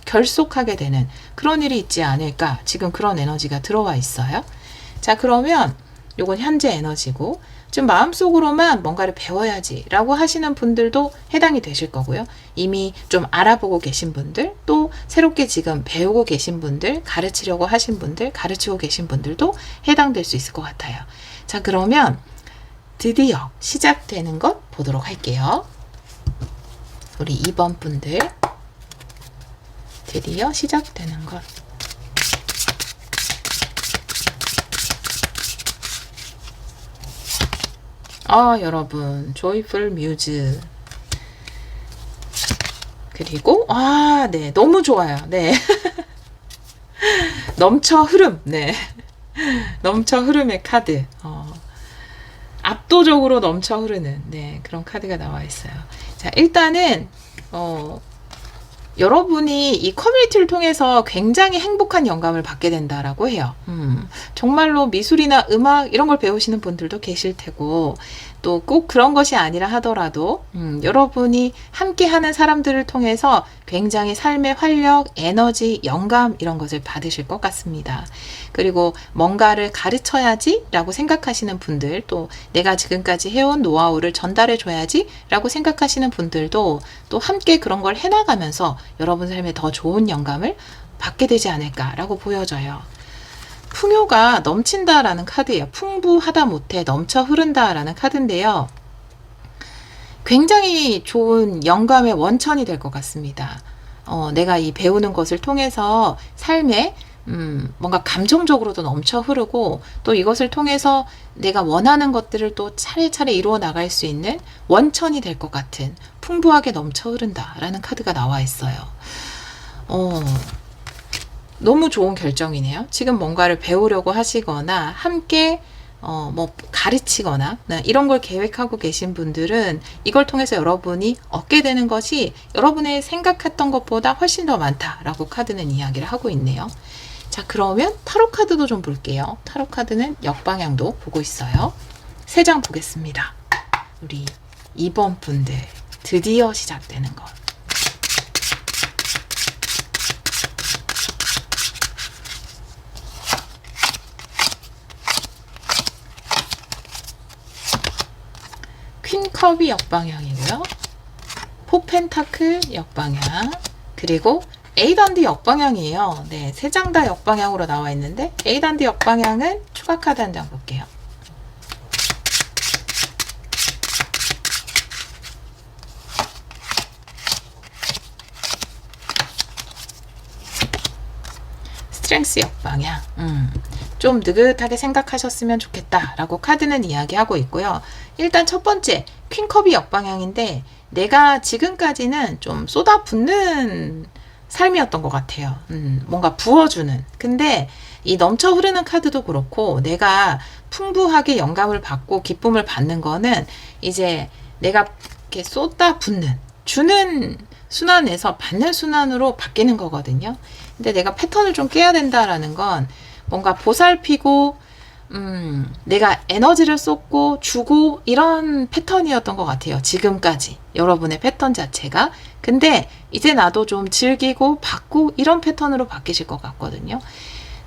B: 결속하게 되는 그런 일이 있지 않을까, 지금 그런 에너지가 들어와 있어요. 자, 그러면 요건 현재 에너지고, 좀 마음속으로만 뭔가를 배워야지 라고 하시는 분들도 해당이 되실 거고요. 이미 좀 알아보고 계신 분들, 또 새롭게 지금 배우고 계신 분들, 가르치려고 하신 분들, 가르치고 계신 분들도 해당될 수 있을 것 같아요. 자, 그러면 드디어 시작되는 것 보도록 할게요. 우리 2번 분들, 드디어 시작되는 것. 여러분, 조이풀 뮤즈. 그리고 네, 너무 좋아요. 네. 넘쳐 흐름. 네. 넘쳐 흐름의 카드. 압도적으로 넘쳐 흐르는, 네, 그런 카드가 나와 있어요. 자, 일단은 여러분이 이 커뮤니티를 통해서 굉장히 행복한 영감을 받게 된다라고 해요. 정말로 미술이나 음악 이런 걸 배우시는 분들도 계실 테고, 또 꼭 그런 것이 아니라 하더라도 여러분이 함께하는 사람들을 통해서 굉장히 삶의 활력, 에너지, 영감 이런 것을 받으실 것 같습니다. 그리고 뭔가를 가르쳐야지 라고 생각하시는 분들, 또 내가 지금까지 해온 노하우를 전달해 줘야지 라고 생각하시는 분들도 또 함께 그런 걸 해나가면서 여러분 삶에 더 좋은 영감을 받게 되지 않을까라고 보여져요. 풍요가 넘친다라는 카드예요. 풍부하다 못해 넘쳐 흐른다라는 카드인데요. 굉장히 좋은 영감의 원천이 될 것 같습니다. 내가 이 배우는 것을 통해서 삶에 뭔가 감정적으로도 넘쳐 흐르고, 또 이것을 통해서 내가 원하는 것들을 또 차례차례 이루어 나갈 수 있는 원천이 될 것 같은, 풍부하게 넘쳐 흐른다라는 카드가 나와 있어요. 너무 좋은 결정이네요. 지금 뭔가를 배우려고 하시거나 함께 뭐 가르치거나 이런 걸 계획하고 계신 분들은 이걸 통해서 여러분이 얻게 되는 것이 여러분의 생각했던 것보다 훨씬 더 많다라고 카드는 이야기를 하고 있네요. 자, 그러면 타로 카드도 좀 볼게요. 타로 카드는 역방향도 보고 있어요. 3장 보겠습니다. 우리 2번 분들, 드디어 시작되는 것. 퀸컵이 역방향이고요. 포펜타클 역방향, 그리고 에이던드 역방향이에요. 네, 3장 다 역방향으로 나와 있는데, 에이던드 역방향은 추가 카드 한 장 볼게요. 스트렝스 역방향. 좀 느긋하게 생각하셨으면 좋겠다라고 카드는 이야기하고 있고요. 일단 첫 번째, 퀸컵이 역방향인데 내가 지금까지는 좀 쏟아붓는 삶이었던 것 같아요. 뭔가 부어주는. 근데 이 넘쳐 흐르는 카드도 그렇고, 내가 풍부하게 영감을 받고 기쁨을 받는 거는 이제 내가 이렇게 쏟아붓는, 주는 순환에서 받는 순환으로 바뀌는 거거든요. 근데 내가 패턴을 좀 깨야 된다라는 건 뭔가 보살피고 내가 에너지를 쏟고 주고 이런 패턴이었던 것 같아요. 지금까지 여러분의 패턴 자체가. 근데 이제 나도 좀 즐기고 받고 이런 패턴으로 바뀌실 것 같거든요.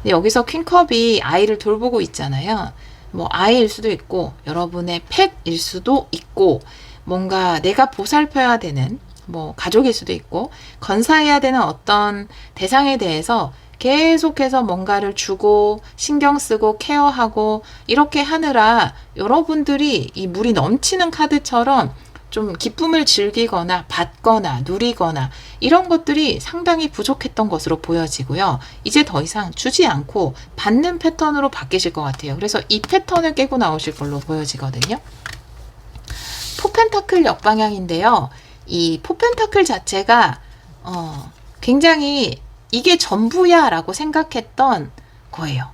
B: 근데 여기서 퀸컵이 아이를 돌보고 있잖아요. 뭐 아이일 수도 있고 여러분의 펫일 수도 있고 뭔가 내가 보살펴야 되는 뭐 가족일 수도 있고 건사해야 되는 어떤 대상에 대해서 계속해서 뭔가를 주고 신경 쓰고 케어하고 이렇게 하느라 여러분들이 이 물이 넘치는 카드처럼 좀 기쁨을 즐기거나 받거나 누리거나 이런 것들이 상당히 부족했던 것으로 보여지고요. 이제 더 이상 주지 않고 받는 패턴으로 바뀌실 것 같아요. 그래서 이 패턴을 깨고 나오실 걸로 보여지거든요. 포펜타클 역방향인데요. 이 포펜타클 자체가 굉장히 이게 전부야 라고 생각했던 거예요.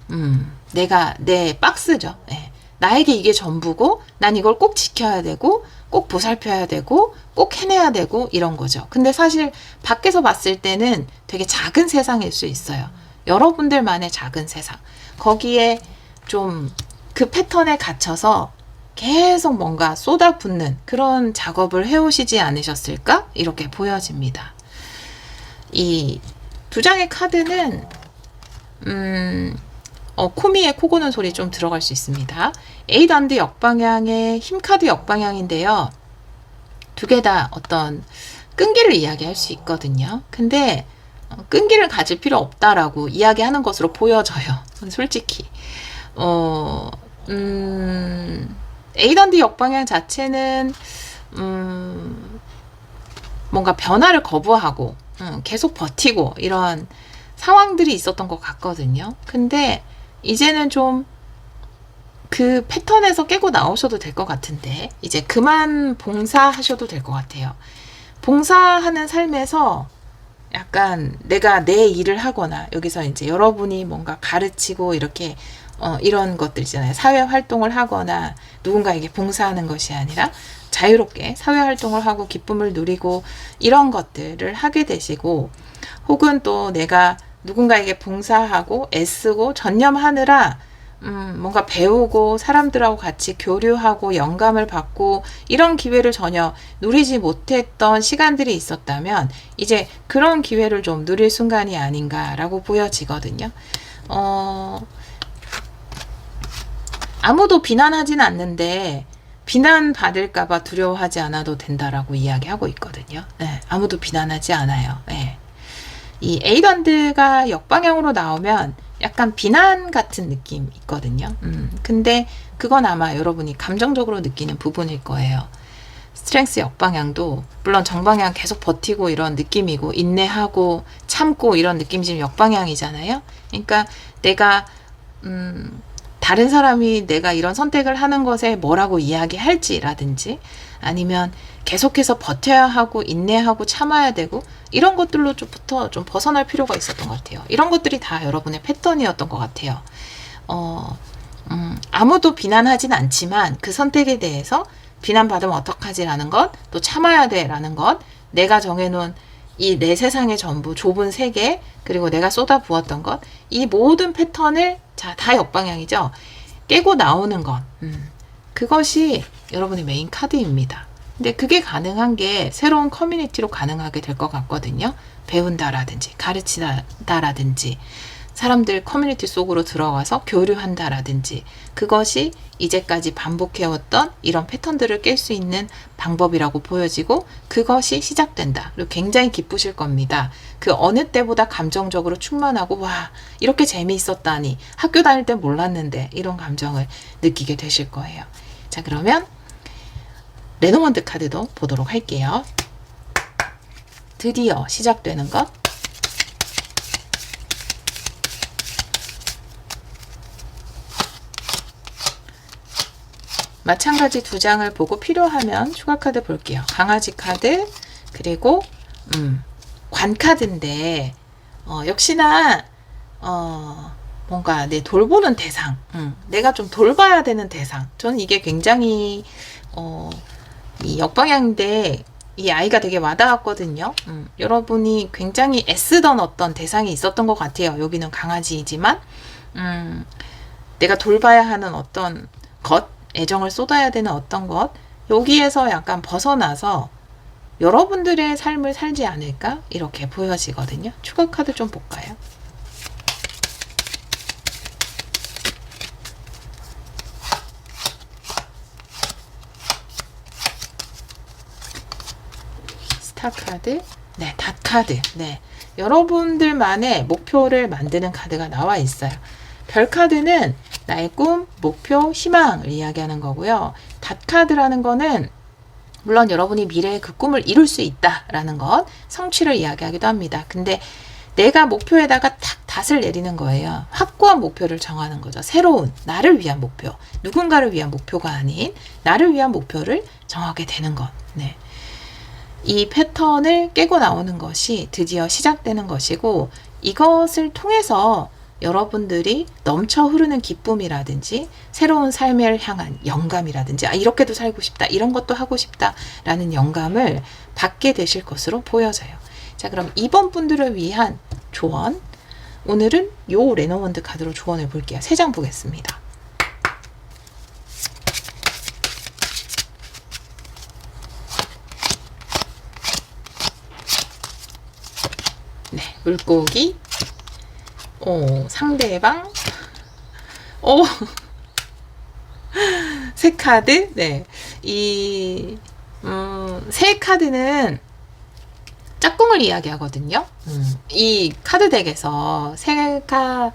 B: 내가 내 박스죠. 네. 나에게 이게 전부고 난 이걸 꼭 지켜야 되고 꼭 보살펴야 되고 꼭 해내야 되고 이런 거죠. 근데 사실 밖에서 봤을 때는 되게 작은 세상일 수 있어요. 여러분들만의 작은 세상. 거기에 좀 그 패턴에 갇혀서 계속 뭔가 쏟아붓는 그런 작업을 해오시지 않으셨을까? 이렇게 보여집니다. 이 두 장의 카드는 코미의 코 고는 소리 좀 들어갈 수 있습니다. 에이던드 역방향의 힘카드 역방향인데요. 두 개 다 어떤 끈기를 이야기할 수 있거든요. 근데 끈기를 가질 필요 없다라고 이야기하는 것으로 보여져요. 솔직히. 에이던드 역방향 자체는 뭔가 변화를 거부하고 계속 버티고 이런 상황들이 있었던 것 같거든요. 근데 이제는 좀 그 패턴에서 깨고 나오셔도 될 것 같은데 이제 그만 봉사하셔도 될 것 같아요. 봉사하는 삶에서 약간 내가 내 일을 하거나 여기서 이제 여러분이 뭔가 가르치고 이렇게 이런 것들 있잖아요. 사회 활동을 하거나 누군가에게 봉사하는 것이 아니라 자유롭게 사회 활동을 하고 기쁨을 누리고 이런 것들을 하게 되시고 혹은 또 내가 누군가에게 봉사하고 애쓰고 전념하느라 뭔가 배우고 사람들하고 같이 교류하고 영감을 받고 이런 기회를 전혀 누리지 못했던 시간들이 있었다면 이제 그런 기회를 좀 누릴 순간이 아닌가라고 보여지거든요. 아무도 비난하진 않는데 비난받을까봐 두려워하지 않아도 된다라고 이야기하고 있거든요. 네, 아무도 비난하지 않아요. 네. 이 에이던드가 역방향으로 나오면 약간 비난 같은 느낌 있거든요. 근데 그건 아마 여러분이 감정적으로 느끼는 부분일 거예요. 스트렝스 역방향도 물론 정방향 계속 버티고 이런 느낌이고 인내하고 참고 이런 느낌이 지금 역방향이잖아요. 그러니까 내가 다른 사람이 내가 이런 선택을 하는 것에 뭐라고 이야기할지라든지 아니면 계속해서 버텨야 하고 인내하고 참아야 되고 이런 것들로부터 좀 벗어날 필요가 있었던 것 같아요. 이런 것들이 다 여러분의 패턴이었던 것 같아요. 아무도 비난하진 않지만 그 선택에 대해서 비난받으면 어떡하지라는 것, 또 참아야 돼라는 것, 내가 정해놓은 이 내 세상의 전부, 좁은 세계, 그리고 내가 쏟아부었던 것, 이 모든 패턴을 다 역방향이죠. 깨고 나오는 것, 그것이 여러분의 메인 카드입니다. 근데 그게 가능한 게 새로운 커뮤니티로 가능하게 될 것 같거든요. 배운다라든지 가르치다라든지 사람들 커뮤니티 속으로 들어가서 교류한다라든지 그것이 이제까지 반복해왔던 이런 패턴들을 깰 수 있는 방법이라고 보여지고 그것이 시작된다. 그리고 굉장히 기쁘실 겁니다. 그 어느 때보다 감정적으로 충만하고 와 이렇게 재미있었다니 학교 다닐 땐 몰랐는데 이런 감정을 느끼게 되실 거예요. 자 그러면 레노먼드 카드도 보도록 할게요. 드디어 시작되는 것. 마찬가지 두 장을 보고 필요하면 추가 카드 볼게요. 강아지 카드 그리고 관 카드인데 역시나 뭔가 내 돌보는 대상, 내가 좀 돌봐야 되는 대상. 저는 이게 굉장히 이 역방향인데 이 아이가 되게 와닿았거든요. 여러분이 굉장히 애쓰던 어떤 대상이 있었던 것 같아요. 여기는 강아지이지만 내가 돌봐야 하는 어떤 것, 애정을 쏟아야 되는 어떤 것, 여기에서 약간 벗어나서 여러분들의 삶을 살지 않을까? 이렇게 보여지거든요. 추가 카드 좀 볼까요? 스타 카드, 네, 닷 카드, 네, 여러분들만의 목표를 만드는 카드가 나와 있어요. 별 카드는 나의 꿈, 목표, 희망을 이야기하는 거고요. 닷 카드라는 거는 물론 여러분이 미래에 그 꿈을 이룰 수 있다라는 것, 성취를 이야기하기도 합니다. 근데 내가 목표에다가 탁 닷을 내리는 거예요. 확고한 목표를 정하는 거죠. 새로운 나를 위한 목표, 누군가를 위한 목표가 아닌 나를 위한 목표를 정하게 되는 것. 네. 이 패턴을 깨고 나오는 것이 드디어 시작되는 것이고, 이것을 통해서 여러분들이 넘쳐 흐르는 기쁨이라든지 새로운 삶을 향한 영감이라든지 이렇게도 살고 싶다, 이런 것도 하고 싶다라는 영감을 받게 되실 것으로 보여져요. 자, 그럼 이번 분들을 위한 조언, 오늘은 요 레노먼드 카드로 조언을 볼게요. 3장 보겠습니다. 네, 물고기, 상대방, 새 카드. 네, 이 새 카드는 짝꿍을 이야기하거든요. 이 카드 덱에서 새가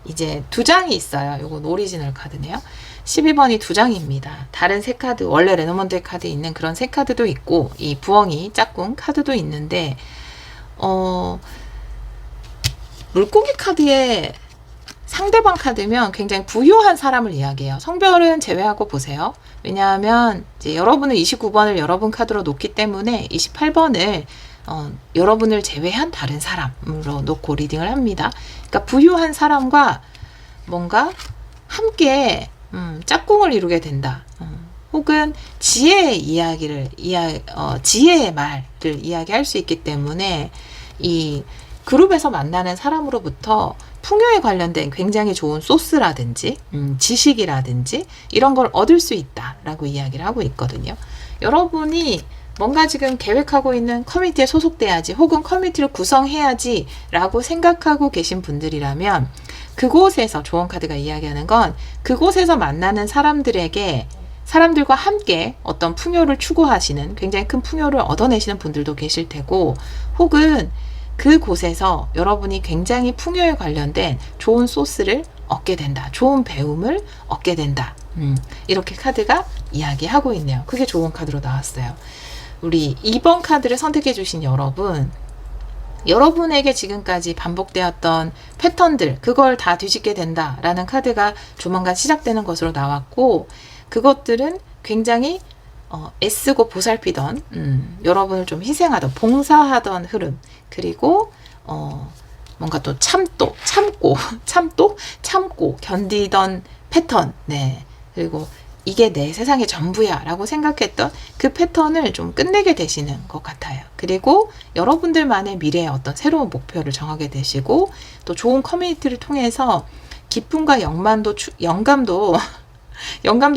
B: 이제 2장이 있어요. 요건 오리지널 카드네요. 12번이 2장입니다. 다른 새 카드, 원래 레노먼드 카드에 있는 그런 새 카드도 있고, 이 부엉이 짝꿍 카드도 있는데, 물고기 카드에 상대방 카드면 굉장히 부유한 사람을 이야기해요. 성별은 제외하고 보세요. 왜냐하면 이제 여러분은 29번을 여러분 카드로 놓기 때문에 28번을 여러분을 제외한 다른 사람으로 놓고 리딩을 합니다. 그러니까 부유한 사람과 뭔가 함께 짝꿍을 이루게 된다. 혹은 지혜의 이야기를 지혜의 말을 이야기할 수 있기 때문에 이 그룹에서 만나는 사람으로부터 풍요에 관련된 굉장히 좋은 소스라든지 지식이라든지 이런 걸 얻을 수 있다라고 이야기를 하고 있거든요. 여러분이 뭔가 지금 계획하고 있는 커뮤니티에 소속돼야지, 혹은 커뮤니티를 구성해야지 라고 생각하고 계신 분들이라면, 그곳에서 조언 카드가 이야기하는 건 그곳에서 만나는 사람들과 함께 어떤 풍요를 추구하시는, 굉장히 큰 풍요를 얻어내시는 분들도 계실 테고, 혹은 그곳에서 여러분이 굉장히 풍요에 관련된 좋은 소스를 얻게 된다, 좋은 배움을 얻게 된다, 이렇게 카드가 이야기하고 있네요. 그게 좋은 카드로 나왔어요. 우리 2번 카드를 선택해 주신 여러분에게 지금까지 반복되었던 패턴들, 그걸 다 뒤집게 된다라는 카드가 조만간 시작되는 것으로 나왔고, 그것들은 굉장히 애쓰고 보살피던, 여러분을 좀 희생하던, 봉사하던 흐름, 그리고 뭔가 또 참고 견디던 패턴, 네, 그리고 이게 내 세상의 전부야 라고 생각했던 그 패턴을 좀 끝내게 되시는 것 같아요. 그리고 여러분들만의 미래의 어떤 새로운 목표를 정하게 되시고, 또 좋은 커뮤니티를 통해서 기쁨과 영감도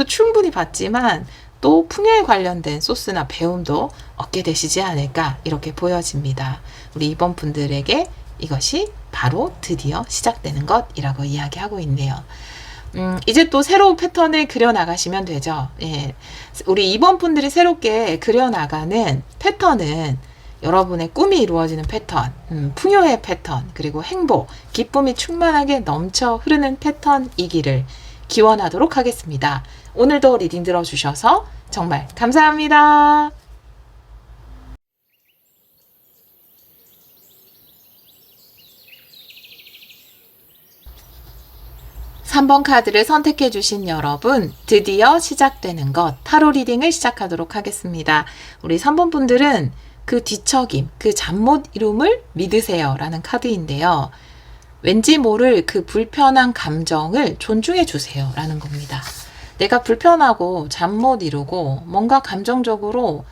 B: 충분히 받지만, 또 풍요에 관련된 소스나 배움도 얻게 되시지 않을까, 이렇게 보여집니다. 우리 이번 분들에게 이것이 바로 드디어 시작되는 것이라고 이야기하고 있네요. 이제 또 새로운 패턴을 그려나가시면 되죠. 예. 우리 이번 분들이 새롭게 그려나가는 패턴은 여러분의 꿈이 이루어지는 패턴, 풍요의 패턴, 그리고 행복, 기쁨이 충만하게 넘쳐 흐르는 패턴이기를 기원하도록 하겠습니다. 오늘도 리딩 들어주셔서 정말 감사합니다. 3번 카드를 선택해 주신 여러분, 드디어 시작되는 것, 타로 리딩을 시작하도록 하겠습니다. 우리 3번 분들은 그 뒤척임, 그 잠 못 이룸을 믿으세요 라는 카드인데요. 왠지 모를 그 불편한 감정을 존중해 주세요 라는 겁니다. 내가 불편하고 잠 못 이루고 뭔가 감정적으로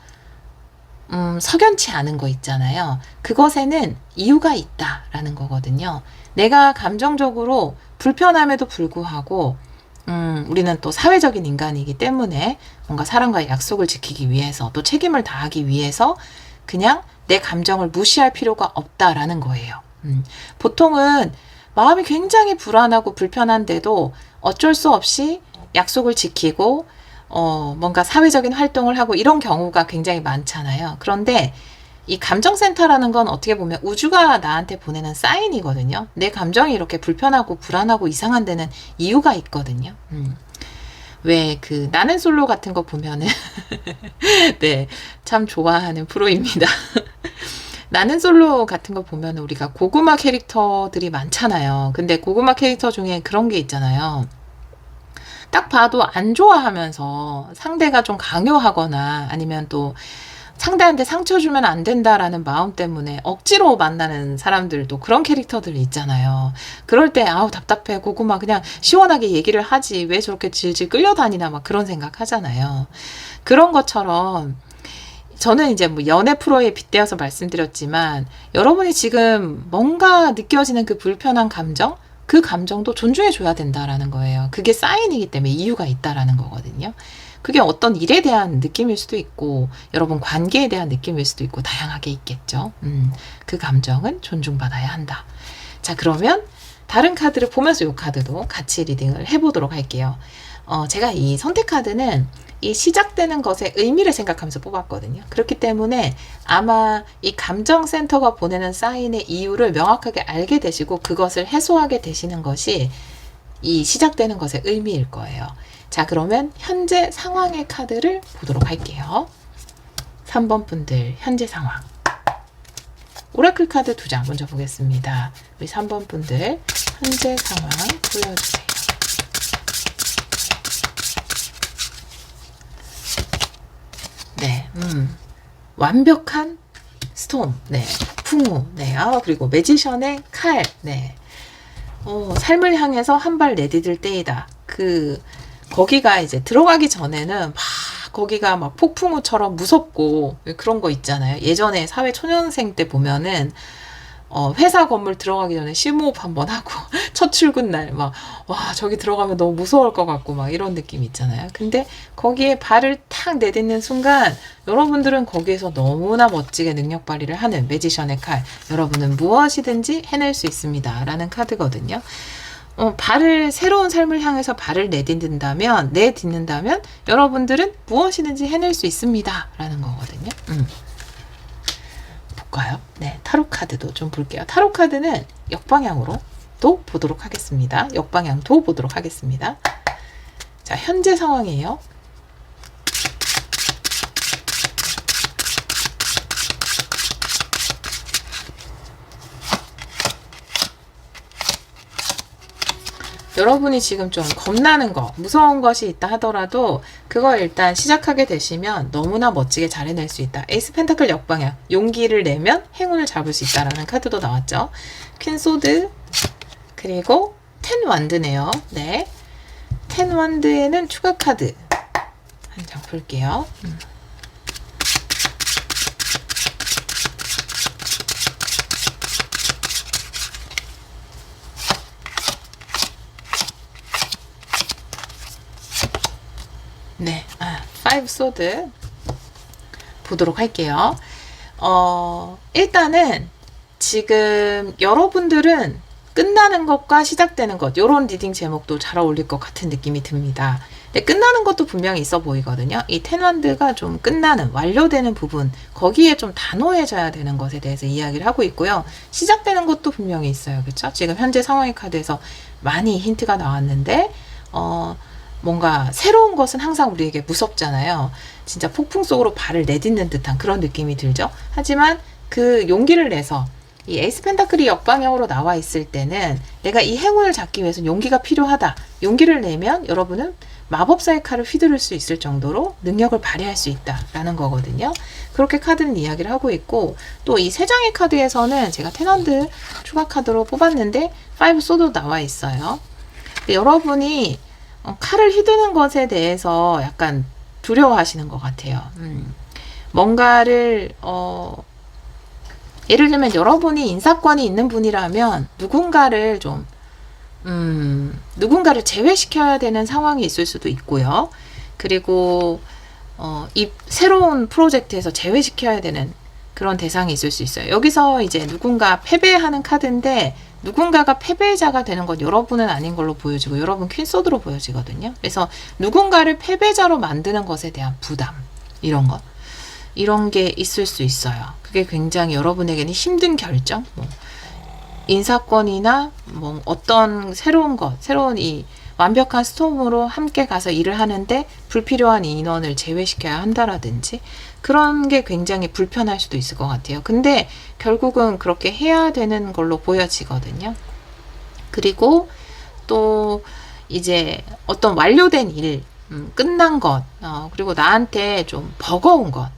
B: 석연치 않은 거 있잖아요. 그것에는 이유가 있다라는 거거든요. 내가 감정적으로 불편함에도 불구하고 우리는 또 사회적인 인간이기 때문에 뭔가 사람과의 약속을 지키기 위해서 또 책임을 다하기 위해서 그냥 내 감정을 무시할 필요가 없다라는 거예요. 보통은 마음이 굉장히 불안하고 불편한데도 어쩔 수 없이 약속을 지키고 뭔가 사회적인 활동을 하고 이런 경우가 굉장히 많잖아요. 그런데 이 감정센터라는 건 어떻게 보면 우주가 나한테 보내는 사인이거든요. 내 감정이 이렇게 불편하고 불안하고 이상한 데는 이유가 있거든요. 왜 그 나는 솔로 같은 거 보면은 네, 참 좋아하는 프로입니다. 나는 솔로 같은 거 보면 우리가 고구마 캐릭터들이 많잖아요. 근데 고구마 캐릭터 중에 그런 게 있잖아요. 딱 봐도 안 좋아하면서 상대가 좀 강요하거나 아니면 또 상대한테 상처 주면 안 된다라는 마음 때문에 억지로 만나는 사람들도 그런 캐릭터들이 있잖아요. 그럴 때 아우 답답해 고구마 그냥 시원하게 얘기를 하지 왜 저렇게 질질 끌려다니나 막 그런 생각 하잖아요. 그런 것처럼 저는 이제 뭐 연애 프로에 빗대어서 말씀드렸지만 여러분이 지금 뭔가 느껴지는 그 불편한 감정 그 감정도 존중해 줘야 된다라는 거예요. 그게 사인이기 때문에 이유가 있다라는 거거든요. 그게 어떤 일에 대한 느낌일 수도 있고 여러분 관계에 대한 느낌일 수도 있고 다양하게 있겠죠. 그 감정은 존중받아야 한다. 자, 그러면 다른 카드를 보면서 이 카드도 같이 리딩을 해보도록 할게요. 제가 이 선택 카드는 이 시작되는 것의 의미를 생각하면서 뽑았거든요. 그렇기 때문에 아마 이 감정센터가 보내는 사인의 이유를 명확하게 알게 되시고 그것을 해소하게 되시는 것이 이 시작되는 것의 의미일 거예요. 자, 그러면 현재 상황의 카드를 보도록 할게요. 3번 분들 현재 상황. 오라클 카드 2장 먼저 보겠습니다. 우리 3번 분들 현재 상황 보여주세요. 네, 완벽한 스톰, 네, 풍우, 네, 그리고 매지션의 칼, 네, 삶을 향해서 한 발 내디딜 때이다. 거기가 이제 들어가기 전에는 막 거기가 막 폭풍우처럼 무섭고 그런 거 있잖아요. 예전에 사회 초년생 때 보면은 회사 건물 들어가기 전에 심호흡 한번 하고 첫 출근 날 막 와 저기 들어가면 너무 무서울 것 같고 막 이런 느낌 있잖아요. 근데 거기에 발을 탁 내딛는 순간 여러분들은 거기에서 너무나 멋지게 능력 발휘를 하는 매지션의 칼 여러분은 무엇이든지 해낼 수 있습니다 라는 카드거든요. 새로운 삶을 향해서 발을 내딛는다면 여러분들은 무엇이든지 해낼 수 있습니다 라는 거거든요. 볼까요? 네, 타로 카드도 좀 볼게요. 타로 카드는 역방향으로 또 보도록 하겠습니다. 역방향도 보도록 하겠습니다. 자, 현재 상황이에요. 여러분이 지금 좀 겁나는 거, 무서운 것이 있다 하더라도 그거 일단 시작하게 되시면 너무나 멋지게 잘 해낼 수 있다. 에이스 펜타클 역방향, 용기를 내면 행운을 잡을 수 있다라는 카드도 나왔죠. 퀸 소드, 그리고 텐 완드네요. 네, 텐 완드에는 추가 카드 한 장 볼게요. 네, 5 소드 보도록 할게요. 일단은 지금 여러분들은 끝나는 것과 시작되는 것, 요런 리딩 제목도 잘 어울릴 것 같은 느낌이 듭니다. 근데 끝나는 것도 분명히 있어 보이거든요. 이 텐완드가 좀 끝나는, 완료되는 부분, 거기에 좀 단호해져야 되는 것에 대해서 이야기를 하고 있고요. 시작되는 것도 분명히 있어요. 그렇죠? 지금 현재 상황의 카드에서 많이 힌트가 나왔는데, 뭔가 새로운 것은 항상 우리에게 무섭잖아요. 진짜 폭풍 속으로 발을 내딛는 듯한 그런 느낌이 들죠. 하지만 그 용기를 내서 이 에이스 펜타클이 역방향으로 나와 있을 때는 내가 이 행운을 잡기 위해서 용기가 필요하다. 용기를 내면 여러분은 마법사의 칼을 휘두를 수 있을 정도로 능력을 발휘할 수 있다라는 거거든요. 그렇게 카드는 이야기를 하고 있고 또 이 세 장의 카드에서는 제가 텐원드 추가 카드로 뽑았는데 5 소드 나와 있어요. 근데 여러분이 칼을 휘두는 것에 대해서 약간 두려워하시는 것 같아요. 뭔가를 예를 들면 여러분이 인사권이 있는 분이라면 누군가를 좀 누군가를 제외시켜야 되는 상황이 있을 수도 있고요. 그리고 이 새로운 프로젝트에서 제외시켜야 되는 그런 대상이 있을 수 있어요. 여기서 이제 누군가 패배하는 카드인데 누군가가 패배자가 되는 건 여러분은 아닌 걸로 보여지고 여러분 퀸소드로 보여지거든요. 그래서 누군가를 패배자로 만드는 것에 대한 부담 이런 게 있을 수 있어요. 그게 굉장히 여러분에게는 힘든 결정, 뭐 인사권이나 뭐 어떤 새로운 이 완벽한 스톰으로 함께 가서 일을 하는데 불필요한 인원을 제외시켜야 한다라든지 그런 게 굉장히 불편할 수도 있을 것 같아요. 근데 결국은 그렇게 해야 되는 걸로 보여지거든요. 그리고 또 이제 어떤 완료된 일, 끝난 것, 그리고 나한테 좀 버거운 것,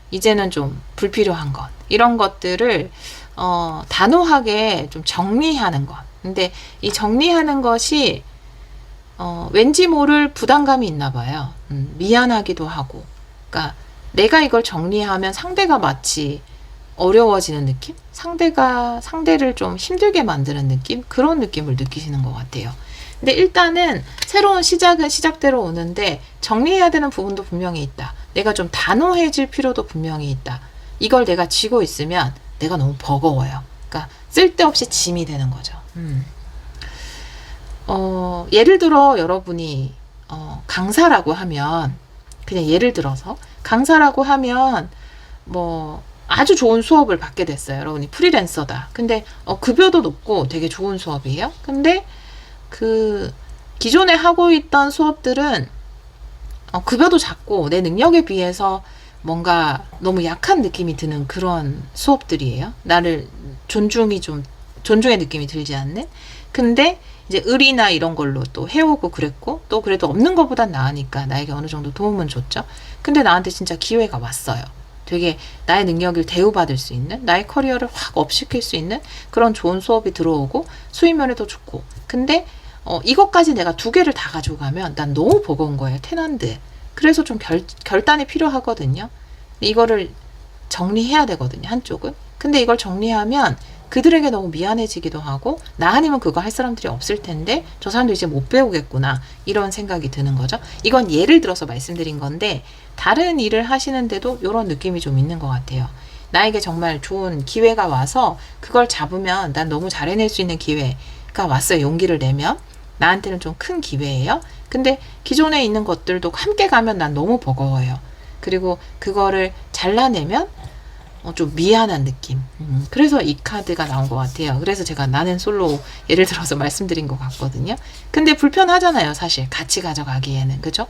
B: 이제는 좀 불필요한 것, 이런 것들을 단호하게 좀 정리하는 것. 근데 이 정리하는 것이 왠지 모를 부담감이 있나 봐요. 미안하기도 하고. 그러니까 내가 이걸 정리하면 상대가 마치 어려워지는 느낌? 상대를 좀 힘들게 만드는 느낌? 그런 느낌을 느끼시는 것 같아요. 근데 일단은 새로운 시작은 시작대로 오는데 정리해야 되는 부분도 분명히 있다. 내가 좀 단호해질 필요도 분명히 있다. 이걸 내가 쥐고 있으면 내가 너무 버거워요. 그러니까 쓸데없이 짐이 되는 거죠. 예를 들어 여러분이 강사라고 하면 그냥 예를 들어서 강사라고 하면 뭐 아주 좋은 수업을 받게 됐어요. 여러분이 프리랜서다. 근데 급여도 높고 되게 좋은 수업이에요. 근데 그 기존에 하고 있던 수업들은 급여도 작고 내 능력에 비해서 뭔가 너무 약한 느낌이 드는 그런 수업들이에요. 나를 존중의 느낌이 들지 않는. 근데 이제 을이나 이런 걸로 또 해오고 그랬고 또 그래도 없는 것보단 나으니까 나에게 어느 정도 도움은 줬죠. 근데 나한테 진짜 기회가 왔어요. 되게 나의 능력을 대우받을 수 있는, 나의 커리어를 확 업시킬 수 있는 그런 좋은 수업이 들어오고 수입면에도 좋고. 근데 이것까지 내가 2개를 다 가지고 가면 난 너무 버거운 거예요. 테넌트. 그래서 좀 결단이 필요하거든요. 이거를 정리해야 되거든요. 한쪽은. 근데 이걸 정리하면 그들에게 너무 미안해지기도 하고 나 아니면 그거 할 사람들이 없을 텐데 저 사람도 이제 못 배우겠구나 이런 생각이 드는 거죠. 이건 예를 들어서 말씀드린 건데 다른 일을 하시는데도 이런 느낌이 좀 있는 것 같아요. 나에게 정말 좋은 기회가 와서 그걸 잡으면 난 너무 잘 해낼 수 있는 기회가 왔어요. 용기를 내면 나한테는 좀 큰 기회예요. 근데 기존에 있는 것들도 함께 가면 난 너무 버거워요. 그리고 그거를 잘라내면 좀 미안한 느낌. 그래서 이 카드가 나온 것 같아요. 그래서 제가 나는 솔로 예를 들어서 말씀드린 것 같거든요. 근데 불편하잖아요. 사실 같이 가져가기에는. 그죠?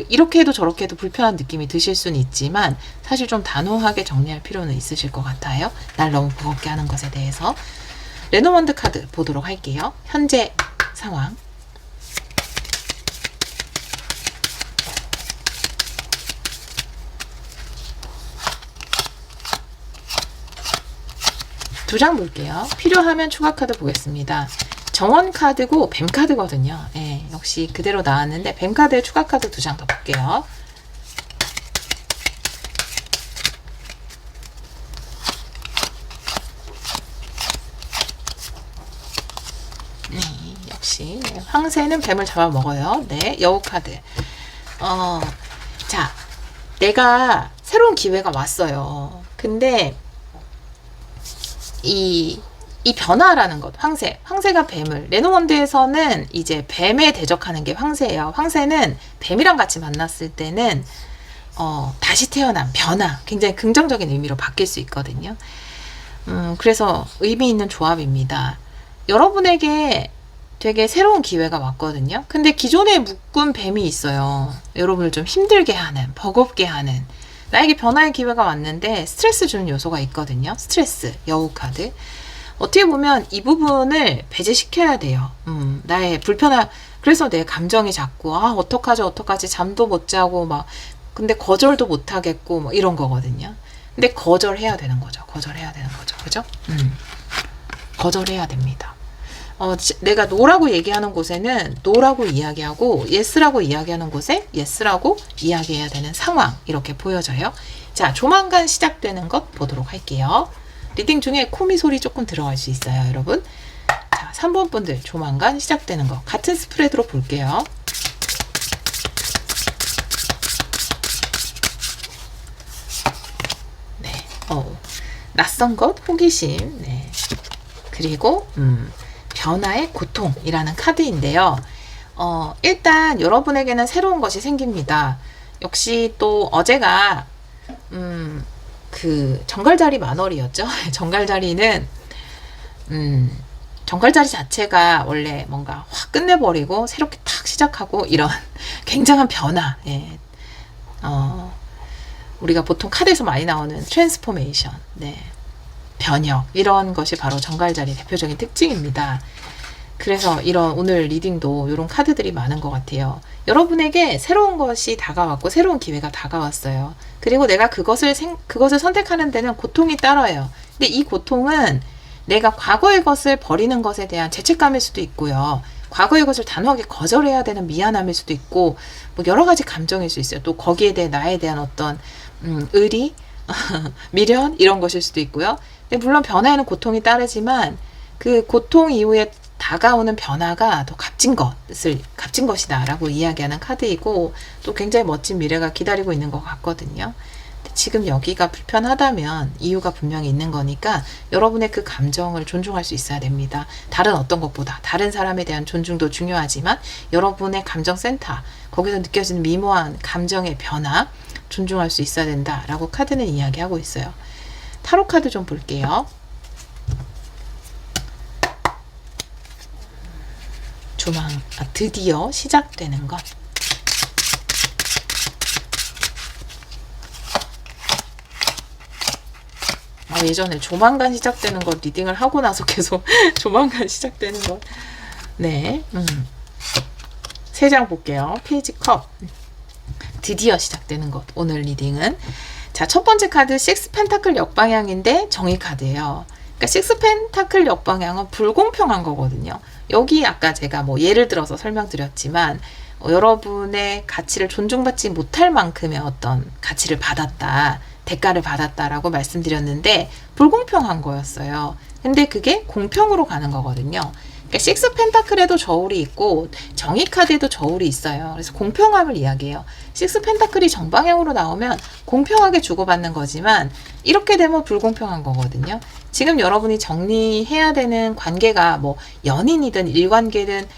B: 이렇게 해도 저렇게 해도 불편한 느낌이 드실 수는 있지만 사실 좀 단호하게 정리할 필요는 있으실 것 같아요. 날 너무 버겁게 하는 것에 대해서. 레노먼드 카드 보도록 할게요. 현재 상황. 두 장 볼게요. 필요하면 추가 카드 보겠습니다. 정원 카드고 뱀 카드거든요. 예, 역시 그대로 나왔는데 뱀 카드에 추가 카드 2장 더 볼게요. 네, 역시 황새는 뱀을 잡아먹어요. 네, 여우 카드. 자, 내가 새로운 기회가 왔어요. 근데 이 변화라는 것, 황새가 뱀을, 레노먼드에서는 이제 뱀에 대적하는 게 황새예요. 황새는 뱀이랑 같이 만났을 때는 다시 태어난 변화, 굉장히 긍정적인 의미로 바뀔 수 있거든요. 그래서 의미 있는 조합입니다. 여러분에게 되게 새로운 기회가 왔거든요. 근데 기존에 묶은 뱀이 있어요. 여러분을 좀 힘들게 하는, 버겁게 하는. 나에게 변화의 기회가 왔는데 스트레스 주는 요소가 있거든요. 스트레스, 여우 카드. 어떻게 보면 이 부분을 배제시켜야 돼요. 나의 그래서 내 감정이 자꾸 어떡하지 잠도 못 자고 막 근데 거절도 못 하겠고 뭐 이런 거거든요. 근데 거절해야 되는 거죠. 그죠? 거절해야 됩니다. 내가 노라고 얘기하는 곳에는 노라고 이야기하고 yes라고 이야기하는 곳에 yes라고 이야기해야 되는 상황, 이렇게 보여져요. 자, 조만간 시작되는 것 보도록 할게요. 리딩 중에 코미 소리 조금 들어갈 수 있어요, 여러분. 자, 3번 분들 조만간 시작되는 것 같은 스프레드로 볼게요. 네, 낯선 것, 호기심, 네. 그리고 변화의 고통이라는 카드인데요. 일단 여러분에게는 새로운 것이 생깁니다. 역시 또 어제가 그 정갈자리 만월이었죠. 정갈자리는 정갈자리 자체가 원래 뭔가 확 끝내버리고 새롭게 탁 시작하고 이런 굉장한 변화. 예. 우리가 보통 카드에서 많이 나오는 트랜스포메이션, 네. 변형, 이런 것이 바로 정갈자리 대표적인 특징입니다. 그래서 이런 오늘 리딩도 이런 카드들이 많은 것 같아요. 여러분에게 새로운 것이 다가왔고 새로운 기회가 다가왔어요. 그리고 내가 그것을 선택하는 데는 고통이 따라요. 근데 이 고통은 내가 과거의 것을 버리는 것에 대한 죄책감일 수도 있고요. 과거의 것을 단호하게 거절해야 되는 미안함일 수도 있고, 뭐 여러 가지 감정일 수 있어요. 또 거기에 대해 나에 대한 어떤 의리, 미련, 이런 것일 수도 있고요. 근데 물론 변화에는 고통이 따르지만 그 고통 이후에 다가오는 변화가 더 값진 것이다 라고 이야기하는 카드이고, 또 굉장히 멋진 미래가 기다리고 있는 것 같거든요. 지금 여기가 불편하다면 이유가 분명히 있는 거니까 여러분의 그 감정을 존중할 수 있어야 됩니다. 다른 어떤 것보다 다른 사람에 대한 존중도 중요하지만 여러분의 감정센터, 거기서 느껴지는 미묘한 감정의 변화 존중할 수 있어야 된다라고 카드는 이야기하고 있어요. 타로 카드 좀 볼게요. 드디어 시작되는 것. 예전에 조만간 시작되는 것 리딩을 하고 나서 계속 조만간 시작되는 것. 네. 3장 볼게요. 페이지 컵. 드디어 시작되는 것. 오늘 리딩은. 자, 첫 번째 카드 6 펜타클 역방향인데 정의 카드예요. 그러니까 6 펜타클 역방향은 불공평한 거거든요. 여기 아까 제가 뭐 예를 들어서 설명드렸지만 여러분의 가치를 존중받지 못할 만큼의 어떤 가치를 받았다, 대가를 받았다라고 말씀드렸는데 불공평한 거였어요. 근데 그게 공평으로 가는 거거든요. 그러니까 6 펜타클에도 저울이 있고 정의 카드에도 저울이 있어요. 그래서 공평함을 이야기해요. 6 펜타클이 정방향으로 나오면 공평하게 주고받는 거지만 이렇게 되면 불공평한 거거든요. 지금 여러분이 정리해야 되는 관계가 뭐 연인이든 일관계든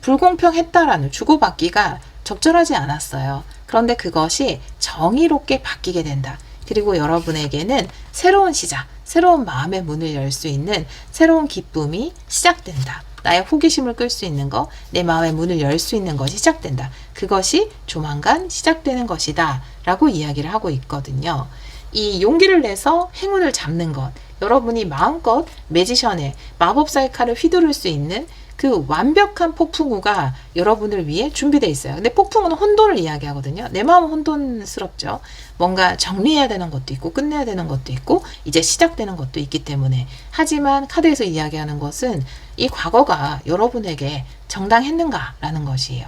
B: 불공평했다라는, 주고받기가 적절하지 않았어요. 그런데 그것이 정의롭게 바뀌게 된다. 그리고 여러분에게는 새로운 시작, 새로운 마음의 문을 열 수 있는 새로운 기쁨이 시작된다. 나의 호기심을 끌 수 있는 것, 내 마음의 문을 열 수 있는 것이 시작된다. 그것이 조만간 시작되는 것이다 라고 이야기를 하고 있거든요. 이 용기를 내서 행운을 잡는 것, 여러분이 마음껏 매지션의 마법사의 칼을 휘두를 수 있는 그 완벽한 폭풍우가 여러분을 위해 준비되어 있어요. 근데 폭풍우는 혼돈을 이야기하거든요. 내 마음은 혼돈스럽죠. 뭔가 정리해야 되는 것도 있고 끝내야 되는 것도 있고 이제 시작되는 것도 있기 때문에. 하지만 카드에서 이야기하는 것은 이 과거가 여러분에게 정당했는가라는 것이에요.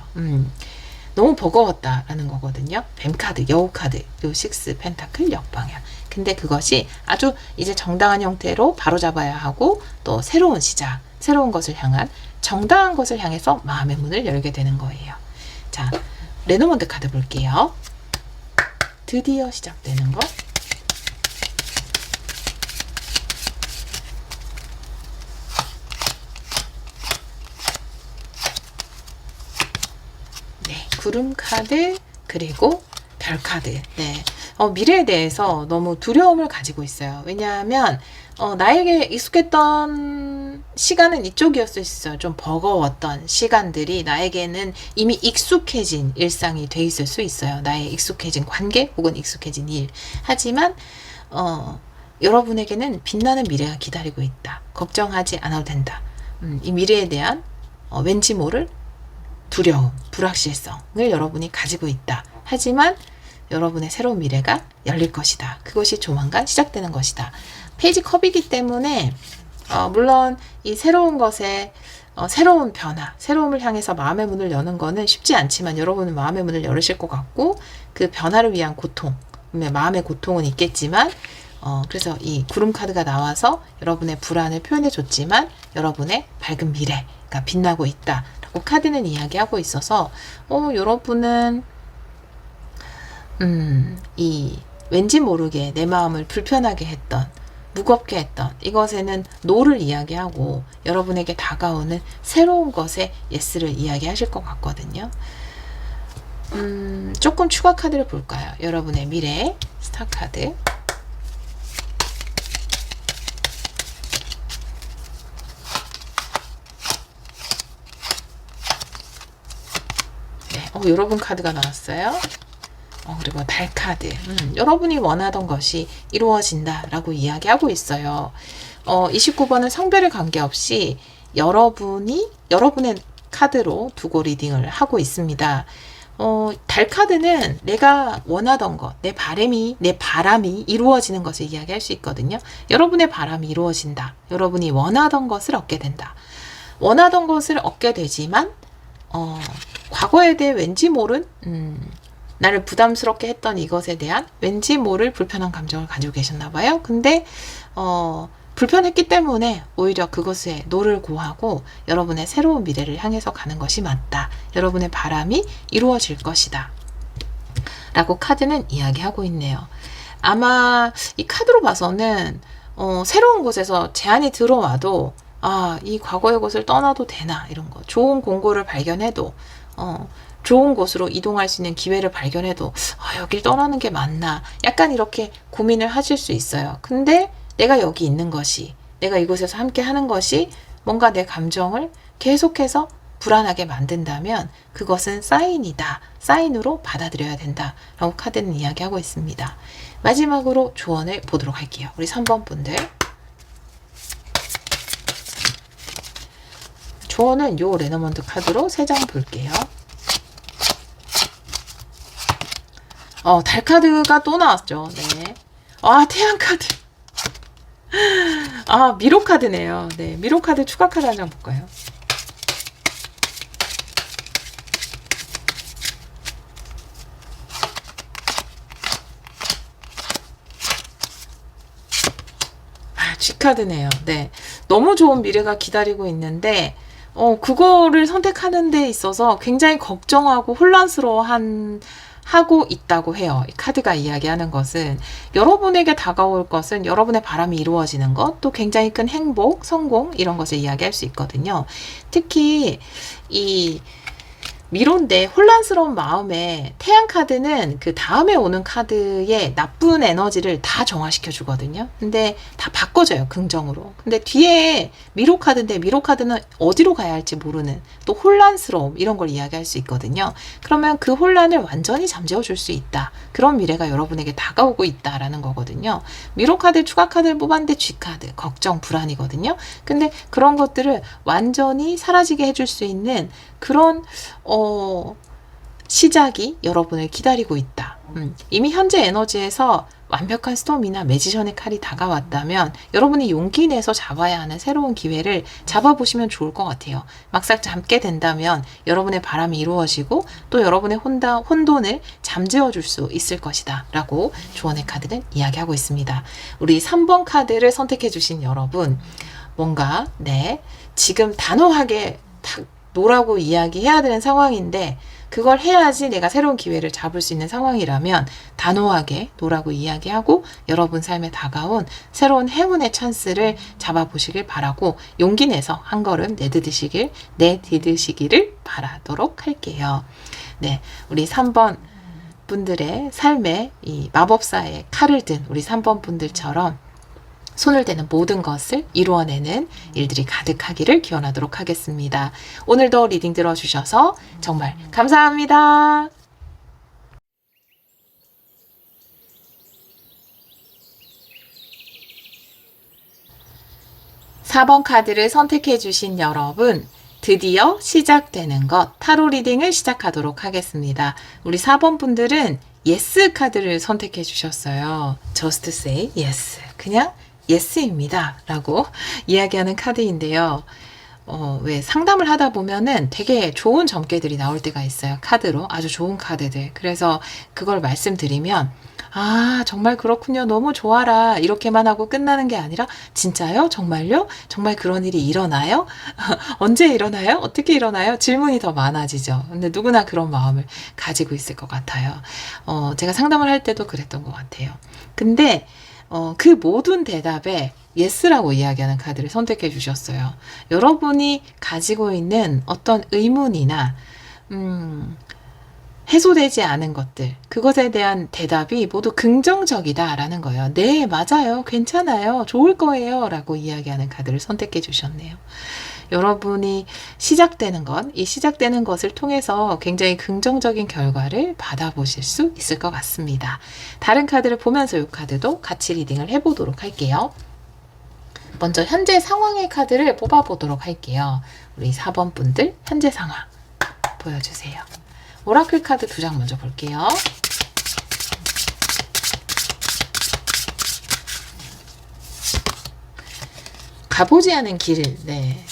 B: 너무 버거웠다라는 거거든요. 뱀 카드, 여우 카드, 요 6 펜타클 역방향. 근데 그것이 아주 이제 정당한 형태로 바로잡아야 하고 또 새로운 시작, 새로운 것을 향한 정당한 것을 향해서 마음의 문을 열게 되는 거예요. 자, 레노먼드 카드 볼게요. 드디어 시작되는 것. 네, 구름 카드 그리고 별 카드. 네. 미래에 대해서 너무 두려움을 가지고 있어요. 왜냐하면 나에게 익숙했던 시간은 이쪽이었을 수 있어요. 좀 버거웠던 시간들이 나에게는 이미 익숙해진 일상이 돼 있을 수 있어요. 나의 익숙해진 관계 혹은 익숙해진 일. 하지만 여러분에게는 빛나는 미래가 기다리고 있다. 걱정하지 않아도 된다. 이 미래에 대한 왠지 모를 두려움, 불확실성을 여러분이 가지고 있다. 하지만 여러분의 새로운 미래가 열릴 것이다. 그것이 조만간 시작되는 것이다. 페이지 컵이기 때문에 물론 이 새로운 것에 새로운 변화, 새로움을 향해서 마음의 문을 여는 거는 쉽지 않지만 여러분은 마음의 문을 열으실 것 같고 그 변화를 위한 고통, 마음의 고통은 있겠지만 그래서 이 구름 카드가 나와서 여러분의 불안을 표현해 줬지만 여러분의 밝은 미래가 빛나고 있다라고 카드는 이야기하고 있어서 여러분은 이 왠지 모르게 내 마음을 불편하게 했던 무겁게 했던 이것에는 노를 이야기하고 여러분에게 다가오는 새로운 것에 예스를 이야기하실 것 같거든요. 조금 추가 카드를 볼까요? 여러분의 미래 스타 카드. 네, 여러분 카드가 나왔어요. 그리고 달 카드. 여러분이 원하던 것이 이루어진다라고 이야기하고 있어요. 29번은 성별에 관계없이 여러분의 카드로 두고 리딩을 하고 있습니다. 달 카드는 내가 원하던 것, 내 바람이 이루어지는 것을 이야기할 수 있거든요. 여러분의 바람이 이루어진다. 여러분이 원하던 것을 얻게 된다. 원하던 것을 얻게 되지만, 과거에 대해 왠지 모른, 나를 부담스럽게 했던 이것에 대한 왠지 모를 불편한 감정을 가지고 계셨나 봐요. 근데 불편했기 때문에 오히려 그것에 노를 고하고 여러분의 새로운 미래를 향해서 가는 것이 맞다. 여러분의 바람이 이루어질 것이다. 라고 카드는 이야기하고 있네요. 아마 이 카드로 봐서는 새로운 곳에서 제안이 들어와도 이 과거의 곳을 떠나도 되나 이런 거. 좋은 공고를 발견해도 좋은 곳으로 이동할 수 있는 기회를 발견해도 여길 떠나는 게 맞나 약간 이렇게 고민을 하실 수 있어요. 근데 내가 여기 있는 것이 내가 이곳에서 함께 하는 것이 뭔가 내 감정을 계속해서 불안하게 만든다면 그것은 사인이다. 사인으로 받아들여야 된다. 라고 카드는 이야기하고 있습니다. 마지막으로 조언을 보도록 할게요. 우리 3번 분들. 조언은 요 레너먼트 카드로 3장 볼게요. 달 카드가 또 나왔죠. 네. 태양 카드. 미로 카드네요. 네. 미로 카드 추가 카드 한 장 볼까요? G 카드네요. 네. 너무 좋은 미래가 기다리고 있는데, 그거를 선택하는 데 있어서 굉장히 걱정하고 하고 있다고 해요. 이 카드가 이야기하는 것은 여러분에게 다가올 것은 여러분의 바람이 이루어지는 것, 또 굉장히 큰 행복, 성공 이런 것을 이야기할 수 있거든요. 특히 이 미로인데 혼란스러운 마음에 태양 카드는 그 다음에 오는 카드의 나쁜 에너지를 다 정화시켜 주거든요. 근데 다 바꿔줘요, 긍정으로. 근데 뒤에 미로 카드인데 미로 카드는 어디로 가야 할지 모르는 또 혼란스러움 이런 걸 이야기할 수 있거든요. 그러면 그 혼란을 완전히 잠재워 줄 수 있다. 그런 미래가 여러분에게 다가오고 있다라는 거거든요. 미로 카드 추가 카드를 뽑았는데 G 카드 걱정 불안이거든요. 근데 그런 것들을 완전히 사라지게 해줄 수 있는 그런 시작이 여러분을 기다리고 있다. 이미 현재 에너지에서 완벽한 스톰이나 매지션의 칼이 다가왔다면 여러분이 용기 내서 잡아야 하는 새로운 기회를 잡아보시면 좋을 것 같아요. 막상 잡게 된다면 여러분의 바람이 이루어지고 또 여러분의 혼돈을 잠재워 줄 수 있을 것이다 라고 조언의 카드는 이야기하고 있습니다. 우리 3번 카드를 선택해 주신 여러분, 뭔가 지금 단호하게 노라고 이야기해야 되는 상황인데 그걸 해야지 내가 새로운 기회를 잡을 수 있는 상황이라면 단호하게 노라고 이야기하고 여러분 삶에 다가온 새로운 행운의 찬스를 잡아보시길 바라고 용기 내서 한 걸음 내디디시기를 바라도록 할게요. 네, 우리 3번 분들의 삶에 이 마법사의 칼을 든 우리 3번 분들처럼 손을 대는 모든 것을 이루어내는 일들이 가득하기를 기원하도록 하겠습니다. 오늘도 리딩 들어주셔서 정말 감사합니다. 4번 카드를 선택해 주신 여러분, 드디어 시작되는 것 타로 리딩을 시작하도록 하겠습니다. 우리 4번 분들은 예스 카드를 선택해 주셨어요. Just say yes. 그냥 예스입니다 라고 이야기하는 카드인데요. 왜 상담을 하다 보면은 되게 좋은 점괘들이 나올 때가 있어요. 카드로. 아주 좋은 카드들. 그래서 그걸 말씀드리면, 아, 정말 그렇군요. 너무 좋아라. 이렇게만 하고 끝나는 게 아니라, 진짜요? 정말요? 정말 그런 일이 일어나요? 언제 일어나요? 어떻게 일어나요? 질문이 더 많아지죠. 근데 누구나 그런 마음을 가지고 있을 것 같아요. 제가 상담을 할 때도 그랬던 것 같아요. 근데, 그 모든 대답에 예스라고 이야기하는 카드를 선택해 주셨어요. 여러분이 가지고 있는 어떤 의문이나, 해소되지 않은 것들, 그것에 대한 대답이 모두 긍정적이다라는 거예요. 네, 맞아요. 괜찮아요. 좋을 거예요. 라고 이야기하는 카드를 선택해 주셨네요. 여러분이 시작되는 것, 이 시작되는 것을 통해서 굉장히 긍정적인 결과를 받아보실 수 있을 것 같습니다. 다른 카드를 보면서 이 카드도 같이 리딩을 해보도록 할게요. 먼저 현재 상황의 카드를 뽑아보도록 할게요. 우리 4번 분들 현재 상황 보여주세요. 오라클 카드 2장 먼저 볼게요. 가보지 않은 길, 네.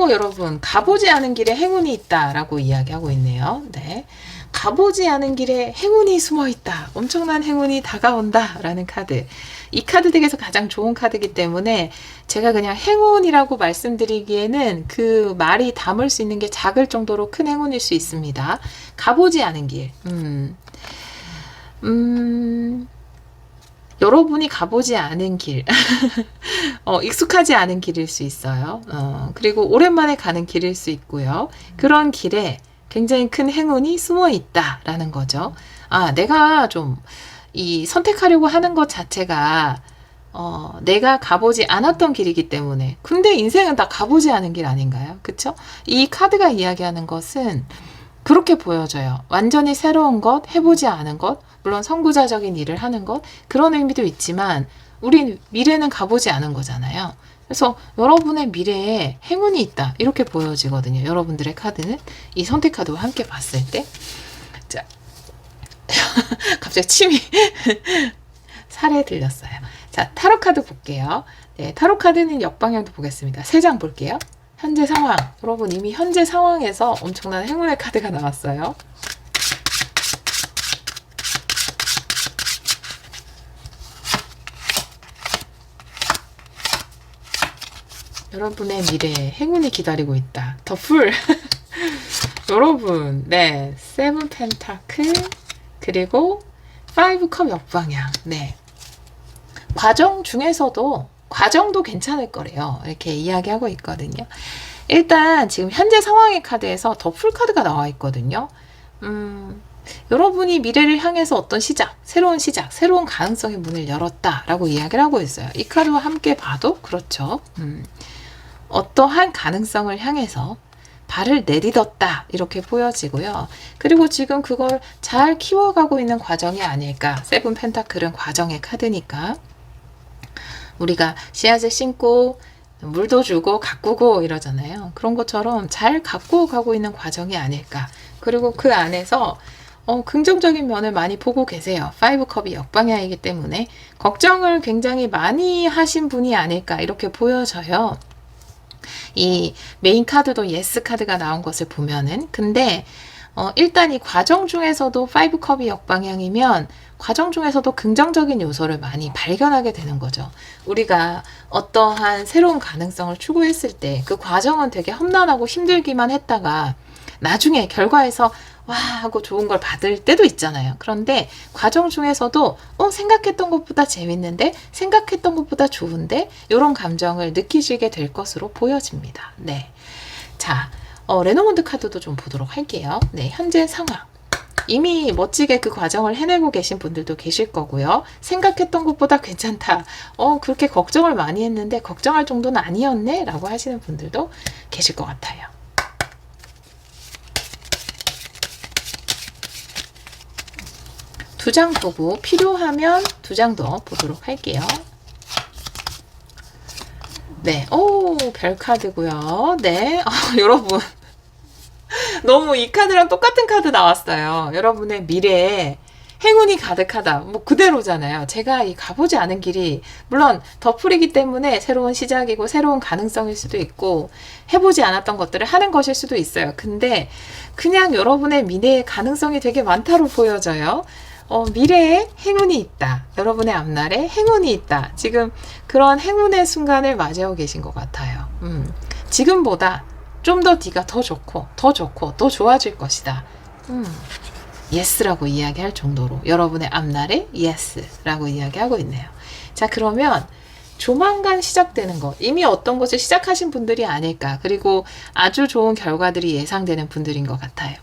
B: 여러분, 가보지 않은 길에 행운이 있다라고 이야기하고 있네요. 네. 가보지 않은 길에 행운이 숨어 있다. 엄청난 행운이 다가온다. 라는 카드. 이 카드 덱에서 가장 좋은 카드이기 때문에 제가 그냥 행운이라고 말씀드리기에는 그 말이 담을 수 있는 게 작을 정도로 큰 행운일 수 있습니다. 가보지 않은 길. 여러분이 가보지 않은 길. 익숙하지 않은 길일 수 있어요. 그리고 오랜만에 가는 길일 수 있고요. 그런 길에 굉장히 큰 행운이 숨어 있다라는 거죠. 아, 내가 좀 이 선택하려고 하는 것 자체가 내가 가보지 않았던 길이기 때문에. 근데 인생은 다 가보지 않은 길 아닌가요? 그쵸? 이 카드가 이야기하는 것은 그렇게 보여져요. 완전히 새로운 것, 해보지 않은 것, 물론 선구자적인 일을 하는 것, 그런 의미도 있지만 우린 미래는 가보지 않은 거잖아요. 그래서 여러분의 미래에 행운이 있다. 이렇게 보여지거든요. 여러분들의 카드는 이 선택 카드와 함께 봤을 때. 자, 갑자기 침이 살에 들렸어요. 자, 타로 카드 볼게요. 네, 타로 카드는 역방향도 보겠습니다. 3장 볼게요. 현재 상황. 여러분 이미 현재 상황에서 엄청난 행운의 카드가 나왔어요. 여러분의 미래에 행운이 기다리고 있다. 더 풀. 여러분, 네, 세븐 펜타클 그리고 5컵 역방향. 네. 과정도 괜찮을 거래요. 이렇게 이야기하고 있거든요. 일단 지금 현재 상황의 카드에서 더 풀 카드가 나와 있거든요. 여러분이 미래를 향해서 어떤 새로운 가능성의 문을 열었다라고 이야기를 하고 있어요. 이 카드와 함께 봐도 그렇죠. 어떠한 가능성을 향해서 발을 내딛었다 이렇게 보여지고요. 그리고 지금 그걸 잘 키워가고 있는 과정이 아닐까. 세븐 펜타클은 과정의 카드니까 우리가 씨앗을 심고 물도 주고 가꾸고 이러잖아요. 그런 것처럼 잘 가꾸어 가고 있는 과정이 아닐까. 그리고 그 안에서 긍정적인 면을 많이 보고 계세요. 5컵이 역방향이기 때문에 걱정을 굉장히 많이 하신 분이 아닐까 이렇게 보여져요. 이 메인 카드도 예스 카드가 나온 것을 보면은 근데 일단 이 과정 중에서도 5컵이 역방향이면 과정 중에서도 긍정적인 요소를 많이 발견하게 되는 거죠. 우리가 어떠한 새로운 가능성을 추구했을 때 그 과정은 되게 험난하고 힘들기만 했다가 나중에 결과에서 와 하고 좋은 걸 받을 때도 있잖아요. 그런데 과정 중에서도 생각했던 것보다 재밌는데 생각했던 것보다 좋은데 이런 감정을 느끼시게 될 것으로 보여집니다. 네, 자 레노몬드 카드도 좀 보도록 할게요. 네, 현재 상황. 이미 멋지게 그 과정을 해내고 계신 분들도 계실 거고요. 생각했던 것보다 괜찮다. 그렇게 걱정을 많이 했는데 걱정할 정도는 아니었네 라고 하시는 분들도 계실 것 같아요. 두 장 보고 필요하면 2장 더 보도록 할게요. 네, 별 카드고요. 네, 여러분 너무 이 카드랑 똑같은 카드 나왔어요. 여러분의 미래에 행운이 가득하다. 뭐 그대로잖아요. 제가 이 가보지 않은 길이 물론 덧풀이기 때문에 새로운 시작이고 새로운 가능성일 수도 있고 해보지 않았던 것들을 하는 것일 수도 있어요. 근데 그냥 여러분의 미래의 가능성이 되게 많다로 보여져요. 미래에 행운이 있다. 여러분의 앞날에 행운이 있다. 지금 그런 행운의 순간을 맞이하고 계신 것 같아요. 지금보다 좀 더 네가 더 좋고 더 좋아질 것이다. 예스라고 이야기할 정도로 여러분의 앞날에 예스라고 이야기하고 있네요. 자, 그러면 조만간 시작되는 것, 이미 어떤 것을 시작하신 분들이 아닐까, 그리고 아주 좋은 결과들이 예상되는 분들인 것 같아요.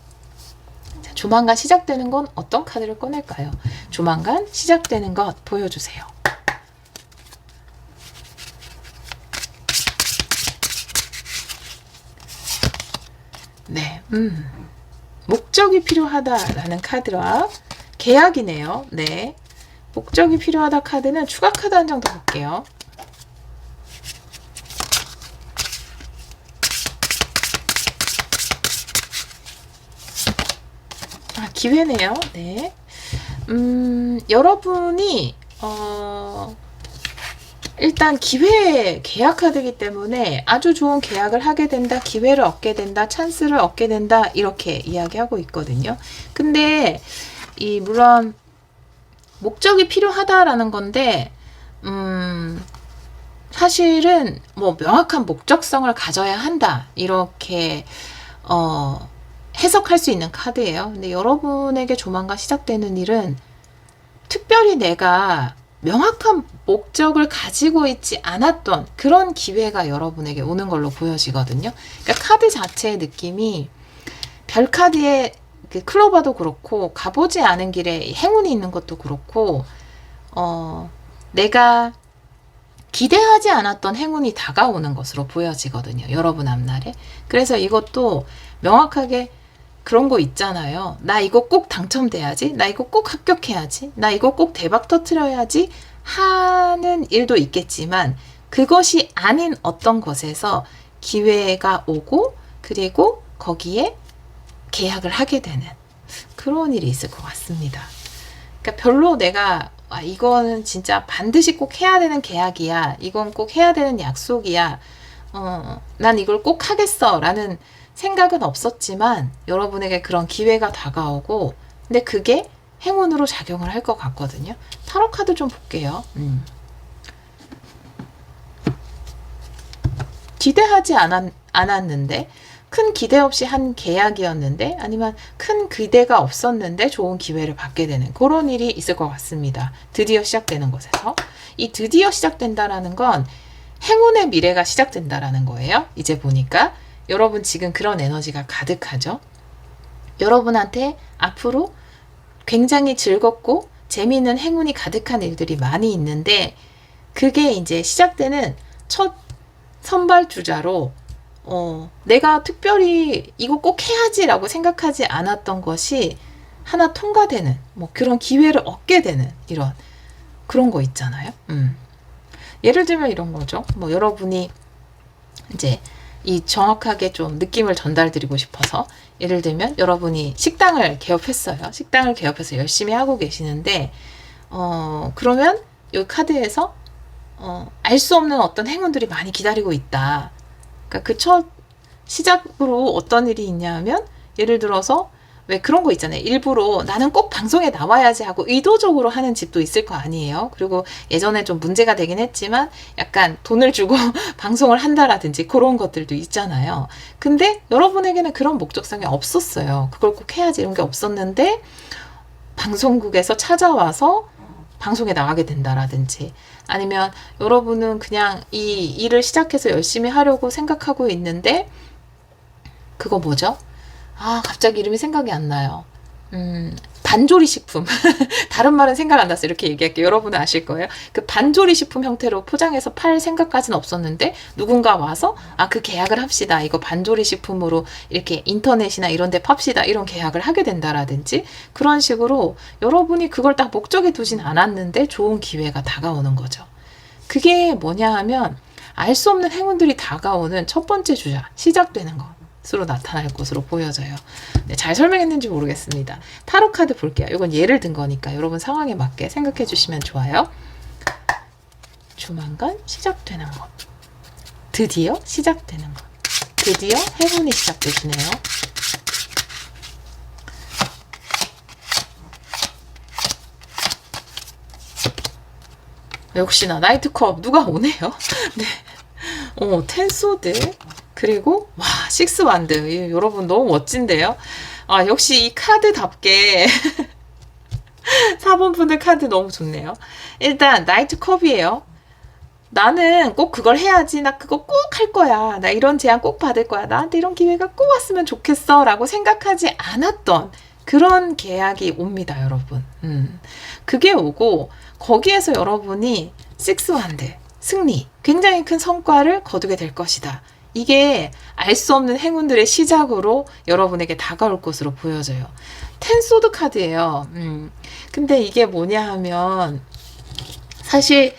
B: 자, 조만간 시작되는 건 어떤 카드를 꺼낼까요? 조만간 시작되는 것 보여주세요. 네, 목적이 필요하다라는 카드와 계약이네요. 네, 목적이 필요하다 카드는 추가 카드 한 장 더 볼게요. 아, 기회네요. 네, 여러분이 일단 계약 카드이기 때문에 아주 좋은 계약을 하게 된다, 기회를 얻게 된다, 찬스를 얻게 된다, 이렇게 이야기하고 있거든요. 근데 물론 목적이 필요하다라는 건데 사실은 뭐 명확한 목적성을 가져야 한다, 이렇게 해석할 수 있는 카드예요. 근데 여러분에게 조만간 시작되는 일은 특별히 내가 명확한 목적을 가지고 있지 않았던 그런 기회가 여러분에게 오는 걸로 보여지거든요. 그러니까 카드 자체의 느낌이 별카드의 그 클로버도 그렇고 가보지 않은 길에 행운이 있는 것도 그렇고 내가 기대하지 않았던 행운이 다가오는 것으로 보여지거든요. 여러분 앞날에. 그래서 이것도 명확하게 그런 거 있잖아요. 나 이거 꼭 당첨돼야지. 나 이거 꼭 합격해야지. 나 이거 꼭 대박 터트려야지 하는 일도 있겠지만 그것이 아닌 어떤 것에서 기회가 오고 그리고 거기에 계약을 하게 되는 그런 일이 있을 것 같습니다. 그러니까 별로 내가 이거는 진짜 반드시 꼭 해야 되는 계약이야. 이건 꼭 해야 되는 약속이야. 난 이걸 꼭 하겠어 라는 생각은 없었지만 여러분에게 그런 기회가 다가오고 근데 그게 행운으로 작용을 할 것 같거든요. 타로 카드 좀 볼게요. 기대하지 않았는데 큰 기대 없이 한 계약이었는데 아니면 큰 기대가 없었는데 좋은 기회를 받게 되는 그런 일이 있을 것 같습니다. 드디어 시작되는 것에서 이 드디어 시작된다라는 건 행운의 미래가 시작된다라는 거예요. 이제 보니까 여러분 지금 그런 에너지가 가득하죠. 여러분한테 앞으로 굉장히 즐겁고 재미있는 행운이 가득한 일들이 많이 있는데 그게 이제 시작되는 첫 선발주자로 내가 특별히 이거 꼭 해야지 라고 생각하지 않았던 것이 하나 통과되는 뭐 그런 기회를 얻게 되는 이런 그런 거 있잖아요. 예를 들면 이런 거죠. 뭐 여러분이 이제 이 정확하게 좀 느낌을 전달드리고 싶어서 예를 들면 여러분이 식당을 개업했어요. 식당을 개업해서 열심히 하고 계시는데 그러면 이 카드에서 알 수 없는 어떤 행운들이 많이 기다리고 있다. 그러니까 그 첫 시작으로 어떤 일이 있냐면 예를 들어서 왜 그런 거 있잖아요. 일부러 나는 꼭 방송에 나와야지 하고 의도적으로 하는 집도 있을 거 아니에요. 그리고 예전에 좀 문제가 되긴 했지만 약간 돈을 주고 방송을 한다라든지 그런 것들도 있잖아요. 근데 여러분에게는 그런 목적성이 없었어요. 그걸 꼭 해야지 이런 게 없었는데 방송국에서 찾아와서 방송에 나가게 된다라든지 아니면 여러분은 그냥 이 일을 시작해서 열심히 하려고 생각하고 있는데 그거 뭐죠? 갑자기 이름이 생각이 안 나요. 반조리 식품. 다른 말은 생각 안 났어요. 이렇게 얘기할게요. 여러분은 아실 거예요. 그 반조리 식품 형태로 포장해서 팔 생각까지는 없었는데 누군가 와서 그 계약을 합시다. 이거 반조리 식품으로 이렇게 인터넷이나 이런 데 팝시다. 이런 계약을 하게 된다라든지 그런 식으로 여러분이 그걸 딱 목적에 두진 않았는데 좋은 기회가 다가오는 거죠. 그게 뭐냐 하면 알 수 없는 행운들이 다가오는 첫 번째 주자, 시작되는 거. 것으로 나타날 것으로 보여져요. 네, 잘 설명했는지 모르겠습니다. 타로 카드 볼게요. 이건 예를 든 거니까 여러분 상황에 맞게 생각해 주시면 좋아요. 조만간 시작되는 것. 드디어 시작되는 것. 드디어 행운이 시작되시네요. 역시나 나이트컵 누가 오네요. 네. 텐소드. 그리고 와, 식스 완드. 여러분 너무 멋진데요. 아, 역시 이 카드답게 4번 분들 카드 너무 좋네요. 일단 나이트컵이에요. 나는 꼭 그걸 해야지. 나 그거 꼭 할 거야. 나 이런 제안 꼭 받을 거야. 나한테 이런 기회가 꼭 왔으면 좋겠어. 라고 생각하지 않았던 그런 계약이 옵니다, 여러분. 그게 오고 거기에서 여러분이 식스완드, 승리, 굉장히 큰 성과를 거두게 될 것이다. 이게 알 수 없는 행운들의 시작으로 여러분에게 다가올 것으로 보여져요. 텐소드 카드예요. 근데 이게 뭐냐 하면 사실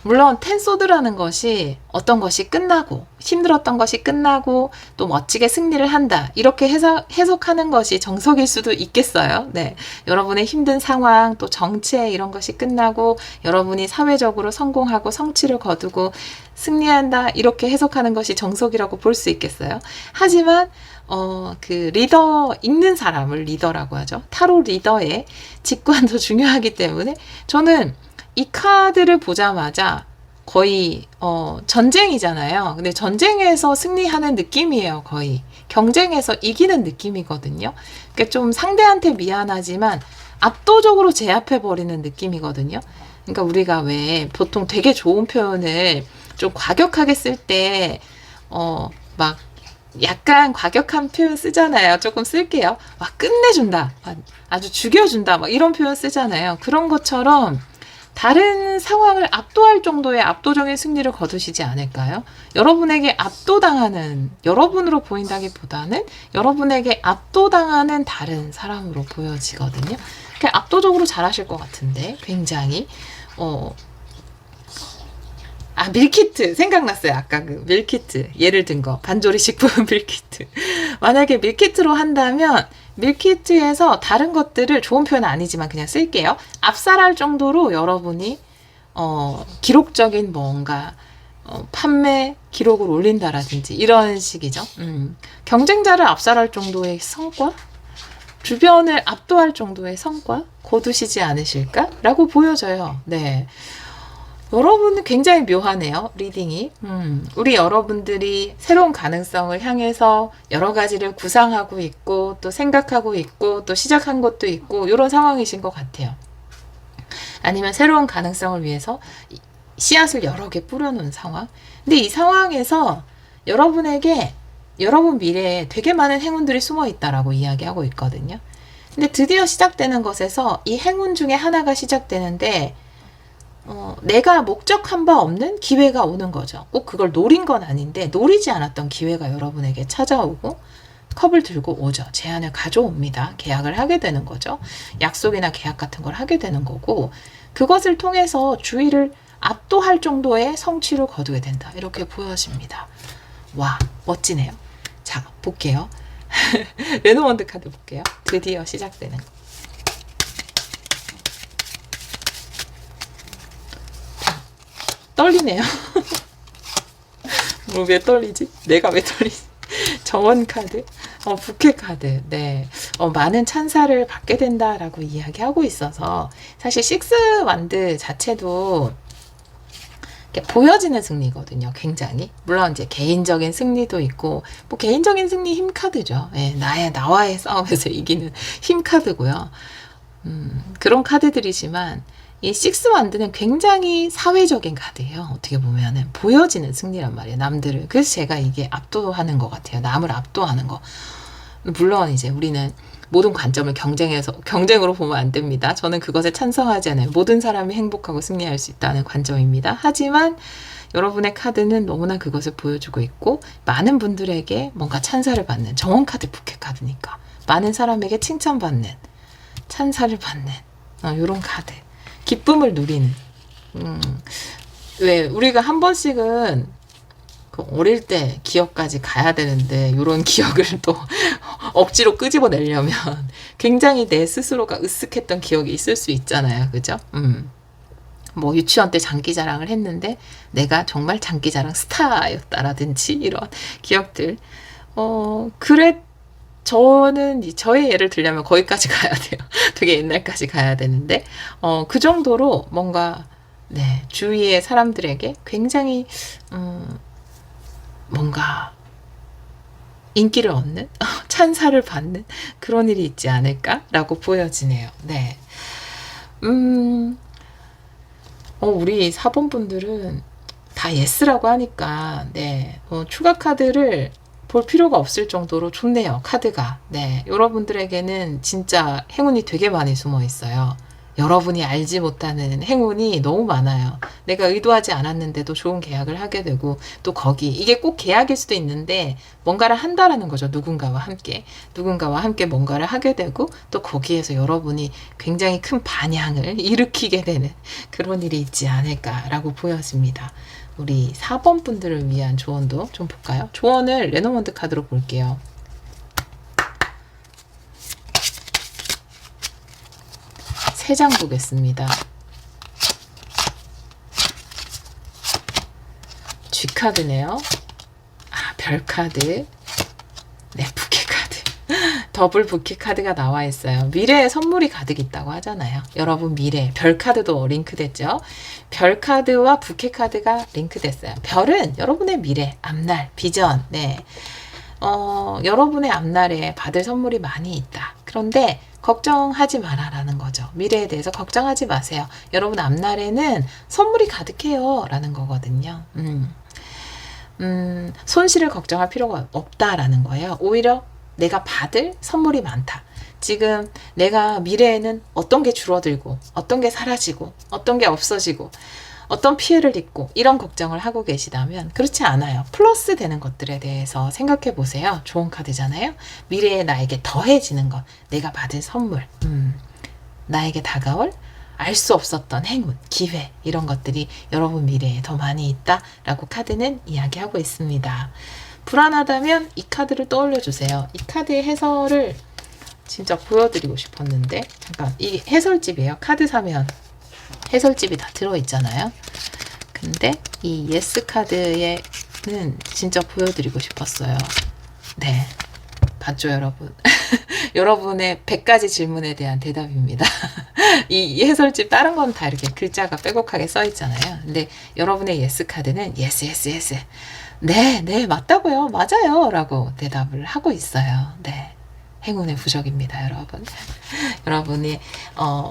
B: 물론 텐소드라는 것이 어떤 것이 끝나고 힘들었던 것이 끝나고 또 멋지게 승리를 한다 이렇게 해석하는 것이 정석일 수도 있겠어요. 네, 여러분의 힘든 상황 또 정체 이런 것이 끝나고 여러분이 사회적으로 성공하고 성취를 거두고 승리한다 이렇게 해석하는 것이 정석이라고 볼 수 있겠어요. 하지만 그 리더 읽는 사람을 리더라고 하죠. 타로 리더의 직관도 중요하기 때문에 저는 이 카드를 보자마자 거의 전쟁이잖아요. 근데 전쟁에서 승리하는 느낌이에요. 거의 경쟁에서 이기는 느낌이거든요. 그러니까 좀 상대한테 미안하지만 압도적으로 제압해 버리는 느낌이거든요. 그러니까 우리가 왜 보통 되게 좋은 표현을 좀 과격하게 쓸 때 막 약간 과격한 표현 쓰잖아요. 조금 쓸게요. 막 끝내준다, 아주 죽여준다, 막 이런 표현 쓰잖아요. 그런 것처럼 다른 상황을 압도할 정도의 압도적인 승리를 거두시지 않을까요? 여러분에게 압도당하는, 여러분으로 보인다기보다는 여러분에게 압도당하는 다른 사람으로 보여지거든요. 그냥 압도적으로 잘하실 것 같은데 굉장히 밀키트 생각났어요. 아까 그 밀키트 예를 든 거 반조리 식품 밀키트. 만약에 밀키트로 한다면 밀키트에서 다른 것들을 좋은 표현은 아니지만 그냥 쓸게요. 압살할 정도로 여러분이 기록적인 뭔가 판매 기록을 올린다라든지 이런 식이죠. 경쟁자를 압살할 정도의 성과? 주변을 압도할 정도의 성과? 거두시지 않으실까라고 보여져요. 네. 여러분은 굉장히 묘하네요. 리딩이. 우리 여러분들이 새로운 가능성을 향해서 여러 가지를 구상하고 있고 또 생각하고 있고 또 시작한 것도 있고 이런 상황이신 것 같아요. 아니면 새로운 가능성을 위해서 씨앗을 여러 개 뿌려놓은 상황. 근데 이 상황에서 여러분에게 여러분 미래에 되게 많은 행운들이 숨어 있다라고 이야기하고 있거든요. 근데 드디어 시작되는 것에서 이 행운 중에 하나가 시작되는데 내가 목적한 바 없는 기회가 오는 거죠. 꼭 그걸 노린 건 아닌데 노리지 않았던 기회가 여러분에게 찾아오고 컵을 들고 오죠. 제안을 가져옵니다. 계약을 하게 되는 거죠. 약속이나 계약 같은 걸 하게 되는 거고 그것을 통해서 주위를 압도할 정도의 성취를 거두게 된다. 이렇게 보여집니다. 와, 멋지네요. 자, 볼게요. 레노먼드 카드 볼게요. 드디어 시작되는 거. 떨리네요. 왜 떨리지? 내가 왜 떨리지? 정원 카드, 부캐 카드, 네, 많은 찬사를 받게 된다라고 이야기하고 있어서 사실 식스 완드 자체도 보여지는 승리거든요. 굉장히 물론 이제 개인적인 승리도 있고 뭐 개인적인 승리 힘 카드죠. 네, 나와의 싸움에서 이기는 힘 카드고요. 그런 카드들이지만 이 식스 완드는 굉장히 사회적인 카드예요. 어떻게 보면은 보여지는 승리란 말이에요. 남들을. 그래서 제가 이게 압도하는 것 같아요. 남을 압도하는 거. 물론 이제 우리는 모든 관점을 경쟁으로 보면 안 됩니다. 저는 그것에 찬성하지 않아요. 모든 사람이 행복하고 승리할 수 있다는 관점입니다. 하지만 여러분의 카드는 너무나 그것을 보여주고 있고 많은 분들에게 뭔가 찬사를 받는 정원 카드 부캐 카드니까 많은 사람에게 칭찬받는 찬사를 받는 이런 카드. 기쁨을 누리는. 왜 우리가 한 번씩은 그 어릴 때 기억까지 가야 되는데 이런 기억을 또 억지로 끄집어내려면 굉장히 내 스스로가 으쓱했던 기억이 있을 수 있잖아요. 그죠? 뭐 유치원 때 장기자랑을 했는데 내가 정말 장기자랑 스타였다라든지 이런 기억들. 그래 저는 저의 예를 들려면 거기까지 가야 돼요. 되게 옛날까지 가야 되는데 그 정도로 뭔가 네, 주위의 사람들에게 굉장히 뭔가 인기를 얻는 찬사를 받는 그런 일이 있지 않을까라고 보여지네요. 네. 우리 4번 분들은 다 예스라고 하니까 네, 추가 카드를 볼 필요가 없을 정도로 좋네요. 카드가. 네, 여러분들에게는 진짜 행운이 되게 많이 숨어 있어요. 여러분이 알지 못하는 행운이 너무 많아요. 내가 의도하지 않았는데도 좋은 계약을 하게 되고 또 거기 이게 꼭 계약일 수도 있는데 뭔가를 한다라는 거죠. 누군가와 함께 뭔가를 하게 되고 또 거기에서 여러분이 굉장히 큰 반향을 일으키게 되는 그런 일이 있지 않을까라고 보여집니다. 우리 4번 분들을 위한 조언도 좀 볼까요? 조언을 레노먼드 카드로 볼게요. 세 장 보겠습니다. G 카드네요. 별 카드. 네, 부캐 카드. 더블 부캐 카드가 나와 있어요. 미래에 선물이 가득 있다고 하잖아요. 여러분 미래, 별 카드도 링크됐죠? 별 카드와 부캐 카드가 링크됐어요. 별은 여러분의 미래, 앞날, 비전. 네. 여러분의 앞날에 받을 선물이 많이 있다. 그런데 걱정하지 마라라는 거죠. 미래에 대해서 걱정하지 마세요. 여러분 앞날에는 선물이 가득해요. 라는 거거든요. 손실을 걱정할 필요가 없다라는 거예요. 오히려 내가 받을 선물이 많다. 지금 내가 미래에는 어떤 게 줄어들고 어떤 게 사라지고 어떤 게 없어지고 어떤 피해를 입고 이런 걱정을 하고 계시다면 그렇지 않아요. 플러스 되는 것들에 대해서 생각해 보세요. 좋은 카드잖아요. 미래에 나에게 더해지는 것, 내가 받을 선물, 나에게 다가올 알 수 없었던 행운, 기회 이런 것들이 여러분 미래에 더 많이 있다라고 카드는 이야기하고 있습니다. 불안하다면 이 카드를 떠올려 주세요. 이 카드의 해설을 진짜 보여드리고 싶었는데 잠깐 이 해설집이에요. 카드 사면 해설집이 다 들어있잖아요. 근데 이 예스 카드에는 진짜 보여드리고 싶었어요. 네. 봤죠, 여러분? 여러분의 100가지 질문에 대한 대답입니다. 이 해설집 다른 건 다 이렇게 글자가 빼곡하게 써 있잖아요. 근데 여러분의 예스 카드는 예스, 예스, 예스. 네, 네, 맞다고요. 맞아요. 라고 대답을 하고 있어요. 네. 행운의 부적입니다, 여러분. 여러분이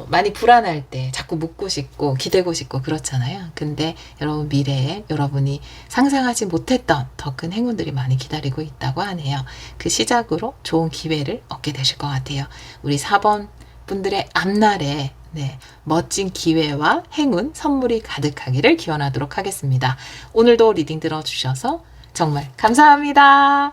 B: 많이 불안할 때 자꾸 묻고 싶고 기대고 싶고 그렇잖아요. 근데 여러분 미래에 여러분이 상상하지 못했던 더 큰 행운들이 많이 기다리고 있다고 하네요. 그 시작으로 좋은 기회를 얻게 되실 것 같아요. 우리 4번 분들의 앞날에 네, 멋진 기회와 행운, 선물이 가득하기를 기원하도록 하겠습니다. 오늘도 리딩 들어주셔서 정말 감사합니다.